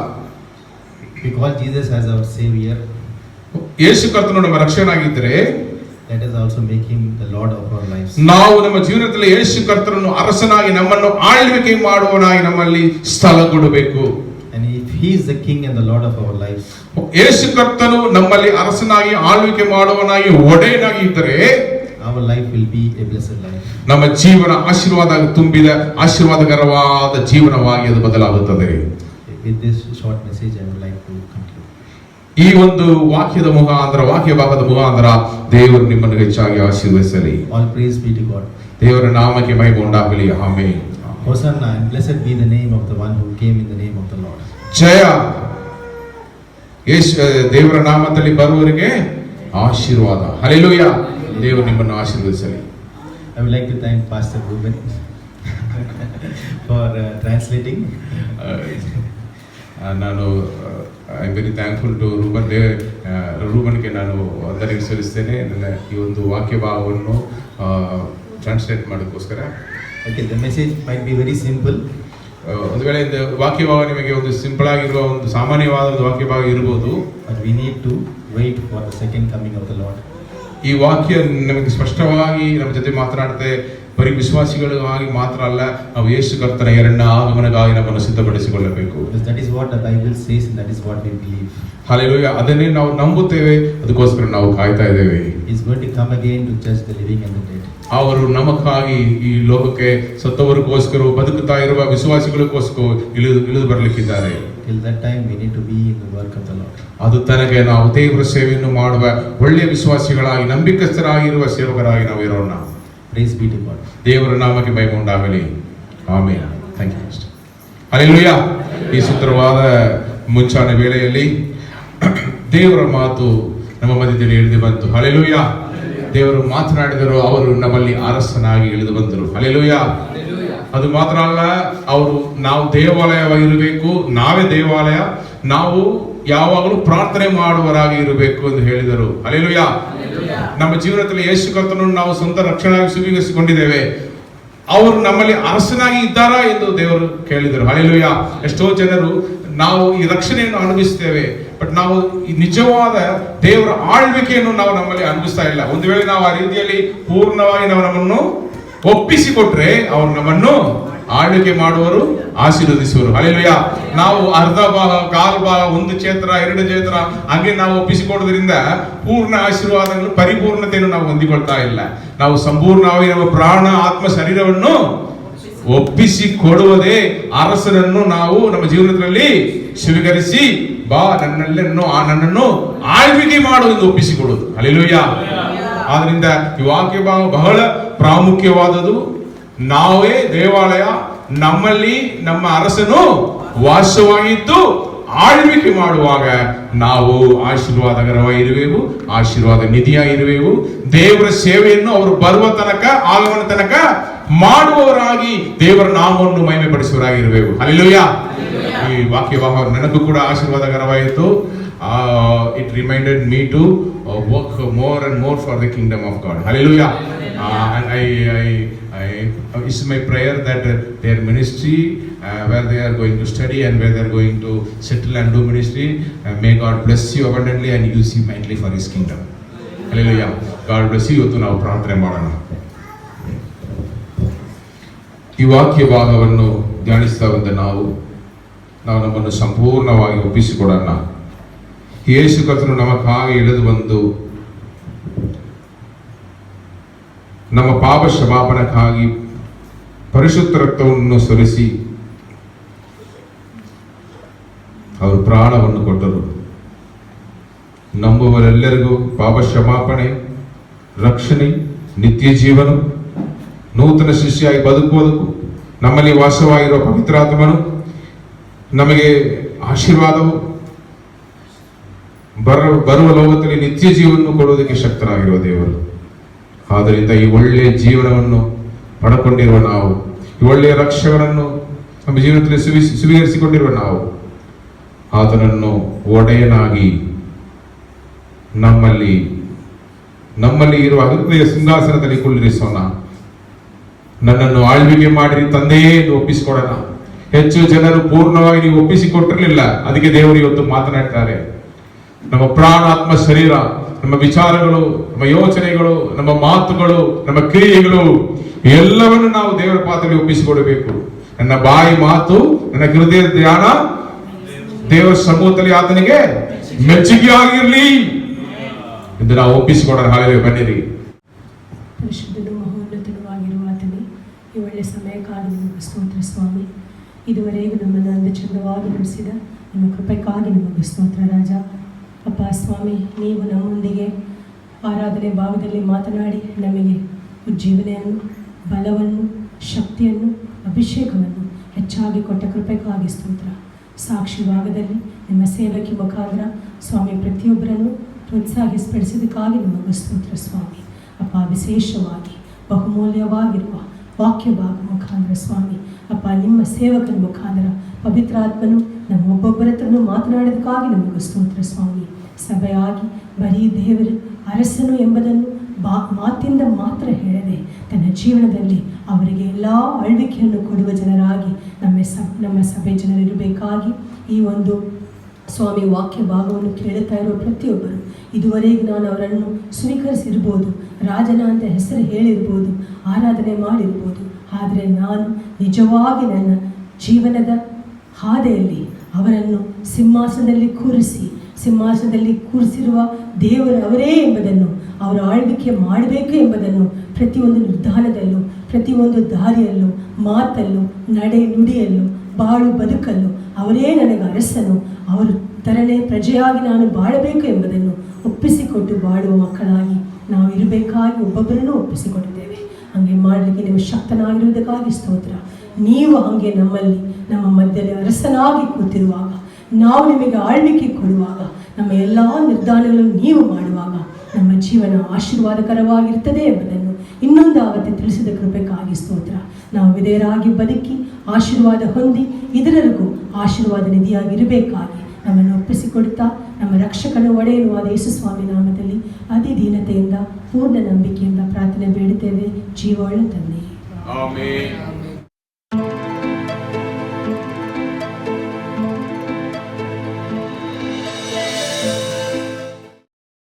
Speaker 2: We call Jesus as our Savior.
Speaker 1: ಯೇಸು ಕರ್ತನು ನಮ್ಮ ರಕ್ಷಕನಾಗಿದ್ದರೆ,
Speaker 2: Let us also make Him the Lord of our lives.
Speaker 1: ನಾವು ನಮ್ಮ ಜೀವನದಲ್ಲಿ ಯೇಸು ಕರ್ತನನ್ನು ಅರಸನಾಗಿ, ನಮ್ಮನ್ನು ಆಳ್ವಿಕೆ ಮಾಡುವನಾಗಿ ನಮ್ಮಲ್ಲಿ ಸ್ಥಳ ಕೊಡಬೇಕು.
Speaker 2: And if He is the King and the Lord of our lives,
Speaker 1: ಯೇಸು ಕರ್ತನು ನಮ್ಮಲ್ಲಿ ಅರಸನಾಗಿ, ಆಳ್ವಿಕೆ ಮಾಡುವನಾಗಿ, ಒಡೆಯನಾಗಿ ಇದ್ದರೆ,
Speaker 2: our life will be a blessed life.
Speaker 1: ನಮ್ಮ ಜೀವನ ಆಶೀರ್ವಾದ ತುಂಬಿದ, ಆಶೀರ್ವಾದಕರವಾದ ಜೀವನವಾಗಿ ಅದು ಬದಲಾಗುತ್ತದೆ.
Speaker 2: With this short message, I would like to conclude.
Speaker 1: ಈ ಒಂದು ವಾಕ್ಯದ ಮುಖಾಂತರ, ವಾಕ್ಯ ಭಾಗದ ಮುಖಾಂತರ ದೇವರು ನಿಮ್ಮನ್ನು ಹೆಚ್ಚಾಗಿ ಆಶೀರ್ವದಿಸಲಿ.
Speaker 2: All praise be to God.
Speaker 1: ದೇವರ ನಾಮಕ್ಕೆ ಮಹಿಮೆ ಉಂಟಾಗಲಿ. Amen.
Speaker 2: Hosanna, and blessed be the name of the one who came in the name of the Lord.
Speaker 1: ಜಯ, ದೇವರ ನಾಮದಲ್ಲಿ ಬರುವವರಿಗೆ ಆಶೀರ್ವಾದ. ಹಲ್ಲೆಲೂಯಾ. ದೇವರು ನಿಮ್ಮನ್ನು ಆಶೀರ್ವದಿಸಲಿ.
Speaker 2: I would like to thank Pastor Ruben for translating.
Speaker 1: ನಾನು I very thankful to Ruben. ರೂಬನ್ಗೆ ನಾನು ವಂದನೆ ಸಲ್ಲಿಸ್ತೇನೆ, ನನ್ನ ಈ ಒಂದು ವಾಕ್ಯ ಭಾಗವನ್ನು ಟ್ರಾನ್ಸ್ಲೇಟ್ ಮಾಡೋಕ್ಕೋಸ್ಕರ.
Speaker 2: Okay, the message might be very simple.
Speaker 1: ಒಂದು ವೇಳೆ ಇದು ವಾಕ್ಯ ಭಾಗ ನಿಮಗೆ ಒಂದು ಸಿಂಪಲ್ ಆಗಿರುವ, ಒಂದು ಸಾಮಾನ್ಯವಾದ ಒಂದು ವಾಕ್ಯ ಭಾಗ ಇರಬಹುದು,
Speaker 2: But we need to wait for the second coming of the Lord.
Speaker 1: ಈ ವಾಕ್ಯ ನಮಗೆ ಸ್ಪಷ್ಟವಾಗಿ ನಮ್ಮ ಜೊತೆ ಮಾತನಾಡುತ್ತೆ. ಬರೀ ವಿಶ್ವಾಸಿಗಳಿಗಾಗಿ ಮಾತ್ರ ಅಲ್ಲ, ನಾವು ಯೇಸು ಕರ್ತನ ಎರಡನೇ ಆಗಮನಕ್ಕಾಗಿ ನಮ್ಮನ್ನು ಸಿದ್ಧಪಡಿಸಿಕೊಳ್ಳಬೇಕು.
Speaker 2: Because that is what the Bible says and that is what we believe.
Speaker 1: Hallelujah. ಅದನ್ನೇ ನಾವು ನಂಬುತ್ತೇವೆ, ಅದಕ್ಕೋಸ್ಕರ ನಾವು ಕಾಯ್ತಾ ಇದ್ದೇವೆ.
Speaker 2: He is going to come again to judge the living and the dead.
Speaker 1: ಅವರು ನಮಗಾಗಿ ಈ ಲೋಕಕ್ಕೆ ಸತ್ತವರಿಗೋಸ್ಕರ, ಬದುಕುತ್ತಾ ಇರುವ ವಿಶ್ವಾಸಿಗಳಿಗೋಸ್ಕರ ಇಳಿದು ಬರಲಿಕ್ಕಿದ್ದಾರೆ.
Speaker 2: Till that time we need to be in the work of the Lord.
Speaker 1: ಅದು ತನಗೆ ನಾವು ದೇವರ ಸೇವೆಯನ್ನು ಮಾಡುವ ಒಳ್ಳೆಯ ವಿಶ್ವಾಸಿಗಳಾಗಿ, ನಂಬಿಕಸ್ಥರಾಗಿರುವ ಸೇವಕರಾಗಿ ನಾವು ಇರೋಣ.
Speaker 2: Praise be to God.
Speaker 1: ದೇವರ ನಾಮಕ್ಕೆ ಮಹಿಮೆ ಉಂಟಾಗಲಿ. ಆಮೆನ್. Thank you. ಹಲ್ಲೆಲೂಯಾ. ಈ ಸುಂದರವಾದ ಮುಂಚಾನೆ ವೇಳೆಯಲ್ಲಿ ದೇವರ ಮಾತು ನಮ್ಮ ಮಧ್ಯದಲ್ಲಿ ಇಳಿದು ಬಂತು. ಹಲ್ಲೆಲೂಯಾ. ದೇವರು ಮಾತನಾಡಿದರು, ಅವರು ನಮ್ಮಲ್ಲಿ ಅರಸನಾಗಿ ಇಳಿದು ಬಂದರು. ಹಲ್ಲೆಲೂಯಾ. ಅದು ಮಾತ್ರ ಅಲ್ಲ, ಅವರು ನಾವು ದೇವಾಲಯವಾಗಿರಬೇಕು, ನಾವೇ ದೇವಾಲಯ, ನಾವು ಯಾವಾಗಲೂ ಪ್ರಾರ್ಥನೆ ಮಾಡುವರಾಗಿ ಇರಬೇಕು ಎಂದು ಹೇಳಿದರು. ಹಲ್ಲೆಲೂಯಾ. ನಮ್ಮ ಜೀವನದಲ್ಲಿ ಯೇಸು ಕರ್ತನನ್ನು ನಾವು ಸ್ವಂತ ರಕ್ಷಣೆಯಾಗಿ ಸ್ವೀಕರಿಸಿಕೊಂಡಿದ್ದೇವೆ. ಅವರು ನಮ್ಮಲ್ಲಿ ಅರಸನಾಗಿ ಇದ್ದಾರಾ ಎಂದು ದೇವರು ಕೇಳಿದರು. ಹಲ್ಲೆಲೂಯಾ. ಎಷ್ಟೋ ಜನರು ನಾವು ಈ ರಕ್ಷಣೆಯನ್ನು ಅನುಭವಿಸ್ತೇವೆ, ಬಟ್ ನಾವು ಈ ನಿಜವಾದ ದೇವರ ಆಳ್ವಿಕೆಯನ್ನು ನಾವು ನಮ್ಮಲ್ಲಿ ಅನುಭವಿಸ್ತಾ ಇಲ್ಲ. ಒಂದು ವೇಳೆ ನಾವು ಆ ರೀತಿಯಲ್ಲಿ ಪೂರ್ಣವಾಗಿ ನಾವು ನಮ್ಮನ್ನು ಒಪ್ಪಿಸಿಕೊಟ್ರೆ ಅವರು ನಮ್ಮನ್ನು ಆಳ್ವಿಕೆ ಮಾಡುವರು, ಆಶೀರ್ವದಿಸುವರು. ಹಲ್ಲೆಲೂಯಾ. ನಾವು ಅರ್ಧ ಭಾಗ, ಕಾಲು ಭಾಗ, ಒಂದು ಕ್ಷೇತ್ರ, ಎರಡು ಕ್ಷೇತ್ರ ಹಂಗೆ ನಾವು ಒಪ್ಪಿಸಿಕೊಡೋದ್ರಿಂದ ಪೂರ್ಣ ಆಶೀರ್ವಾದಗಳು, ಪರಿಪೂರ್ಣತೆಯನ್ನು ನಾವು ಹೊಂದಿಕೊಳ್ತಾ ಇಲ್ಲ. ನಾವು ಸಂಪೂರ್ಣವಾಗಿ ನಮ್ಮ ಪ್ರಾಣ, ಆತ್ಮ, ಶರೀರವನ್ನು ಒಪ್ಪಿಸಿಕೊಡುವುದೇ ಅರಸನನ್ನು ನಾವು ನಮ್ಮ ಜೀವನದಲ್ಲಿ ಸ್ವೀಕರಿಸಿ ಬಾ ನನ್ನನ್ನು ಆಳ್ವಿಕೆ ಮಾಡುವುದು ಒಪ್ಪಿಸಿಕೊಡುವುದು. ಹಲ್ಲೆಲೂಯಾ. ಆದ್ರಿಂದ ಈ ವಾಕ್ಯ ಭಾಗ ಬಹಳ ಪ್ರಾಮುಖ್ಯವಾದದ್ದು. ನಾವೇ ದೇವಾಲಯ, ನಮ್ಮಲ್ಲಿ ನಮ್ಮ ಅರಸನು ವಾಸವಾಗಿದ್ದು ಆಳ್ವಿಕೆ ಮಾಡುವಾಗ ನಾವು ಆಶೀರ್ವಾದಕರವಾಗಿರುವೆವು, ಆಶೀರ್ವಾದ ನಿಧಿಯಾಗಿರುವೆವು. ದೇವರ ಸೇವೆಯನ್ನು ಅವರು ಬರುವ ತನಕ, ಆಗಮನ ತನಕ ಮಾಡುವವರಾಗಿ ದೇವರ ನಾಮವನ್ನು ಮಹಿಮೆ ಪಡಿಸುವವರಾಗಿರುವೆವು. ಹಲ್ಲೆಲೂಯಾ. ಈ ವಾಕ್ಯ ಭಾಗ ನನಗೂ ಕೂಡ ಆಶೀರ್ವಾದಕರವಾಯಿತು. It reminded me to work more and more for the kingdom of God. Hallelujah. And it's my prayer that their ministry, where they are going to study and where they are going to settle and do ministry, may God bless you abundantly and use you mightily for His kingdom. Hallelujah. God bless you. ಇವತ್ತು ನಾವು ಪ್ರಾರ್ಥನೆ ಮಾಡೋಣ. ಈ ವಾಕ್ಯ ಭಾಗವನ್ನು ಧ್ಯಾನಿಸ್ತಾ ಬಂದ ನಾವು ನಮ್ಮನ್ನು ಸಂಪೂರ್ಣವಾಗಿ ಒಪ್ಪಿಸಿಕೊಡೋಣ. ಯೇಸು ಕರ್ತನು ನಮಗಾಗಿ ಇಳಿದು ಬಂದು ನಮ್ಮ ಪಾಪ ಕ್ಷಮಾಪಣಕ್ಕಾಗಿ ಪರಿಶುದ್ಧ ರಕ್ತವನ್ನು ಸುರಿಸಿ ಅವರು ಪ್ರಾಣವನ್ನು ಕೊಟ್ಟರು. ನಂಬುವರೆಲ್ಲರಿಗೂ ಪಾಪ ಕ್ಷಮಾಪಣೆ, ರಕ್ಷಣೆ, ನಿತ್ಯ ಜೀವನ, ನೂತನ ಸೃಷ್ಟಿಯಾಗಿ ಬದುಕುವುದಕ್ಕೂ ನಮ್ಮಲ್ಲಿ ವಾಸವಾಗಿರುವ ಪವಿತ್ರಾತ್ಮನು ನಮಗೆ ಆಶೀರ್ವಾದವು, ಬರುವ ಲೋಕದಲ್ಲಿ ನಿತ್ಯ ಜೀವನವನ್ನು ಕೊಡುವುದಕ್ಕೆ ಶಕ್ತರಾಗಿರುವ ದೇವರು. ಆದ್ದರಿಂದ ಈ ಒಳ್ಳೆಯ ಜೀವನವನ್ನು ಪಡ್ಕೊಂಡಿರುವ ನಾವು, ಈ ಒಳ್ಳೆಯ ರಕ್ಷಣೆಗಳನ್ನು ನಮ್ಮ ಜೀವನದಲ್ಲಿ ಸ್ವೀಕರಿಸಿಕೊಂಡಿರುವ ನಾವು ಆತನನ್ನು ಒಡೆಯನಾಗಿ ನಮ್ಮಲ್ಲಿ ಇರುವ ಹೃದಯ ಸಿಂಹಾಸನದಲ್ಲಿ ಕುಳ್ಳಿರಿಸೋಣ. ನನ್ನನ್ನು ಆಳ್ವಿಕೆ ಮಾಡಿರಿ ತಂದೆಯೇ ಎಂದು ಒಪ್ಪಿಸಿಕೊಡೋಣ. ಹೆಚ್ಚು ಜನರು ಪೂರ್ಣವಾಗಿ ನೀವು ಒಪ್ಪಿಸಿಕೊಟ್ಟಿರಲಿಲ್ಲ, ಅದಕ್ಕೆ ದೇವರು ಇವತ್ತು ಮಾತನಾಡ್ತಾರೆ. ನಮ್ಮ ಪ್ರಾಣ, ಆತ್ಮ, ಶರೀರ, ನಮ್ಮ ವಿಚಾರಗಳು, ನಮ್ಮ ಯೋಚನೆಗಳು, ನಮ್ಮ ಮಾತುಗಳು, ನಮ್ಮ ಕ್ರಿಯೆಗಳು ಎಲ್ಲವನ್ನು ನಾವು ದೇವರ ಪಾತ್ರದಲ್ಲಿ ಒಪ್ಪಿಸಿಕೊಡಬೇಕು. ನನ್ನ ಬಾಯಿ ಮಾತು, ನನ್ನ ಹೃದಯ ಧ್ಯಾನ ದೇವರ ಸಮೂಹದಲ್ಲಿ ಆತನಿಗೆ ಮೆಚ್ಚುಗೆ ಆಗಿರಲಿ ಎಂದು ನಾವು ಒಪ್ಪಿಸಿಕೊಡೋಣ. ಹಾಲೆಲೂಯಾ. ಬನ್ನಿರಿ.
Speaker 4: ಪರಿಶುದ್ಧನು ಮಹೋನ್ನತನವಾಗಿರುವ ಆತನೇ, ಈ ಒಳ್ಳೆ ಸಮಯಕ್ಕಾಗಿ ನಿಮಗೆ ಸ್ತೋತ್ರ ಸ್ವಾಮಿ. ಇದುವರೆಗೂ ನಮ್ಮನ್ನು ಅಂದ ಚಂದವಾಗಿ ನಡೆಸಿದ ನಿಮ್ಮ ಕೃಪೆಗಾಗಿ ನಿಮಗೆ ಸ್ತೋತ್ರ ರಾಜ. ಅಪ್ಪ ಸ್ವಾಮಿ, ನೀವು ನಮ್ಮೊಂದಿಗೆ ಆರಾಧನೆ ಭಾಗದಲ್ಲಿ ಮಾತನಾಡಿ ನಮಗೆ ಉಜ್ಜೀವನೆಯನ್ನು, ಬಲವನ್ನು, ಶಕ್ತಿಯನ್ನು, ಅಭಿಷೇಕವನ್ನು ಹೆಚ್ಚಾಗಿ ಕೊಟ್ಟ ಕೃಪೆಗಾಗಿ ಸ್ತೋತ್ರ. ಸಾಕ್ಷಿ ಭಾಗದಲ್ಲಿ ನಿಮ್ಮ ಸೇವಕಿ ಮುಖಾಂತರ ಸ್ವಾಮಿ ಪ್ರತಿಯೊಬ್ಬರನ್ನು ಪ್ರೋತ್ಸಾಹಿಸಪಡಿಸಿದ್ದಕ್ಕಾಗಿ ನಿಮಗೆ ಸ್ತೋತ್ರ ಸ್ವಾಮಿ. ಅಪ್ಪ, ವಿಶೇಷವಾಗಿ ಬಹುಮೂಲ್ಯವಾಗಿರುವ ವಾಕ್ಯ ಭಾಗ ಮುಖಾಂತರ ಸ್ವಾಮಿ ಅಪ್ಪ, ನಿಮ್ಮ ಸೇವಕರ ಮುಖಾಂತರ ಪವಿತ್ರಾತ್ಮನು ನಮ್ಮ ಒಬ್ಬೊಬ್ಬರ ಹತ್ರನೂ ಮಾತನಾಡೋದಕ್ಕಾಗಿ ನಮಗೆ ಸ್ತೋತ್ರ ಸ್ವಾಮಿ. ಸಭೆಯಾಗಿ ಬರೀ ದೇವರು ಅರಸನು ಎಂಬುದನ್ನು ಮಾತಿಂದ ಮಾತ್ರ ಹೇಳದೆ ತನ್ನ ಜೀವನದಲ್ಲಿ ಅವರಿಗೆ ಎಲ್ಲ ಆಳ್ವಿಕೆಯನ್ನು ಕೊಡುವ ಜನರಾಗಿ ನಮ್ಮ ಸಭೆ ಜನರಿರಬೇಕಾಗಿ ಈ ಒಂದು ಸ್ವಾಮಿ ವಾಕ್ಯ ಭಾಗವನ್ನು ಕೇಳುತ್ತಾ ಇರುವ ಪ್ರತಿಯೊಬ್ಬರು ಇದುವರೆಗೆ ನಾನು ಅವರನ್ನು ಸ್ವೀಕರಿಸಿರ್ಬೋದು, ರಾಜನ ಅಂತ ಹೆಸರು ಹೇಳಿರ್ಬೋದು, ಆರಾಧನೆ ಮಾಡಿರ್ಬೋದು. ಆದರೆ ನಾನು ನಿಜವಾಗಿ ನನ್ನ ಜೀವನದ ಹಾದಿಯಲ್ಲಿ ಅವರನ್ನು ಸಿಂಹಾಸನದಲ್ಲಿ ಕೂರಿಸಿರುವ ದೇವರು ಅವರೇ ಎಂಬುದನ್ನು, ಅವರ ಆಳ್ವಿಕೆ ಮಾಡಬೇಕು ಎಂಬುದನ್ನು ಪ್ರತಿಯೊಂದು ನಿರ್ಧಾರದಲ್ಲೂ, ಪ್ರತಿಯೊಂದು ದಾರಿಯಲ್ಲೂ, ಮಾತಲ್ಲೂ, ನಡೆ ನುಡಿಯಲ್ಲೂ, ಬಾಳು ಬದುಕಲ್ಲೂ ಅವರೇ ನನಗೆ ಅರಸನು, ಅವರು ತರನೇ ಪ್ರಜೆಯಾಗಿ ನಾನು ಬಾಳಬೇಕು ಎಂಬುದನ್ನು ಒಪ್ಪಿಸಿಕೊಟ್ಟು ಬಾಳುವ ಮಕ್ಕಳಾಗಿ ನಾವು ಇರಬೇಕಾಗಿ ಒಬ್ಬೊಬ್ಬರನ್ನು ಒಪ್ಪಿಸಿಕೊಟ್ಟಿದ್ದೇವೆ. ಹಾಗೆ ಮಾಡಲಿಕ್ಕೆ ನೀವು ಶಕ್ತನಾಗಿರುವುದಕ್ಕಾಗಿ ಸ್ತೋತ್ರ. ನೀವು ಹಾಗೆ ನಮ್ಮಲ್ಲಿ ನಮ್ಮ ಮಧ್ಯದಲ್ಲಿ ಅರಸನಾಗಿ ಕೂತಿರುವಾಗ, ನಾವು ನಿಮಗೆ ಆಳ್ವಿಕೆ ಕೊಡುವಾಗ, ನಮ್ಮ ಎಲ್ಲ ನಿರ್ಧಾರಗಳನ್ನು ನೀವು ಮಾಡುವಾಗ ನಮ್ಮ ಜೀವನ ಆಶೀರ್ವಾದಕರವಾಗಿರ್ತದೆ ಎಂಬುದನ್ನು ಇನ್ನೊಂದು ಆವತ್ತು ತಿಳಿಸಿದ ಕೃಪೆಗಾಗಿ ಸ್ತೋತ್ರ. ನಾವು ವಿಧೇಯರಾಗಿ ಬದುಕಿ ಆಶೀರ್ವಾದ ಹೊಂದಿ ಇದರವರೆಗೂ ಆಶೀರ್ವಾದ ನಿಧಿಯಾಗಿರಬೇಕಾಗಿ ನಮ್ಮನ್ನು ಒಪ್ಪಿಸಿಕೊಡುತ್ತಾ ನಮ್ಮ ರಕ್ಷಕನ ಒಡೆಯನುವಾದ ಯೇಸು ಸ್ವಾಮಿ ನಾಮದಲ್ಲಿ ಅತಿ ದೀನತೆಯಿಂದ, ಪೂರ್ಣ ನಂಬಿಕೆಯಿಂದ ಪ್ರಾರ್ಥನೆ ಬೇಡುತ್ತೇವೆ. ಜೀವವುಳ್ಳ ತಂದೆ.
Speaker 1: ಆಮೆನ್.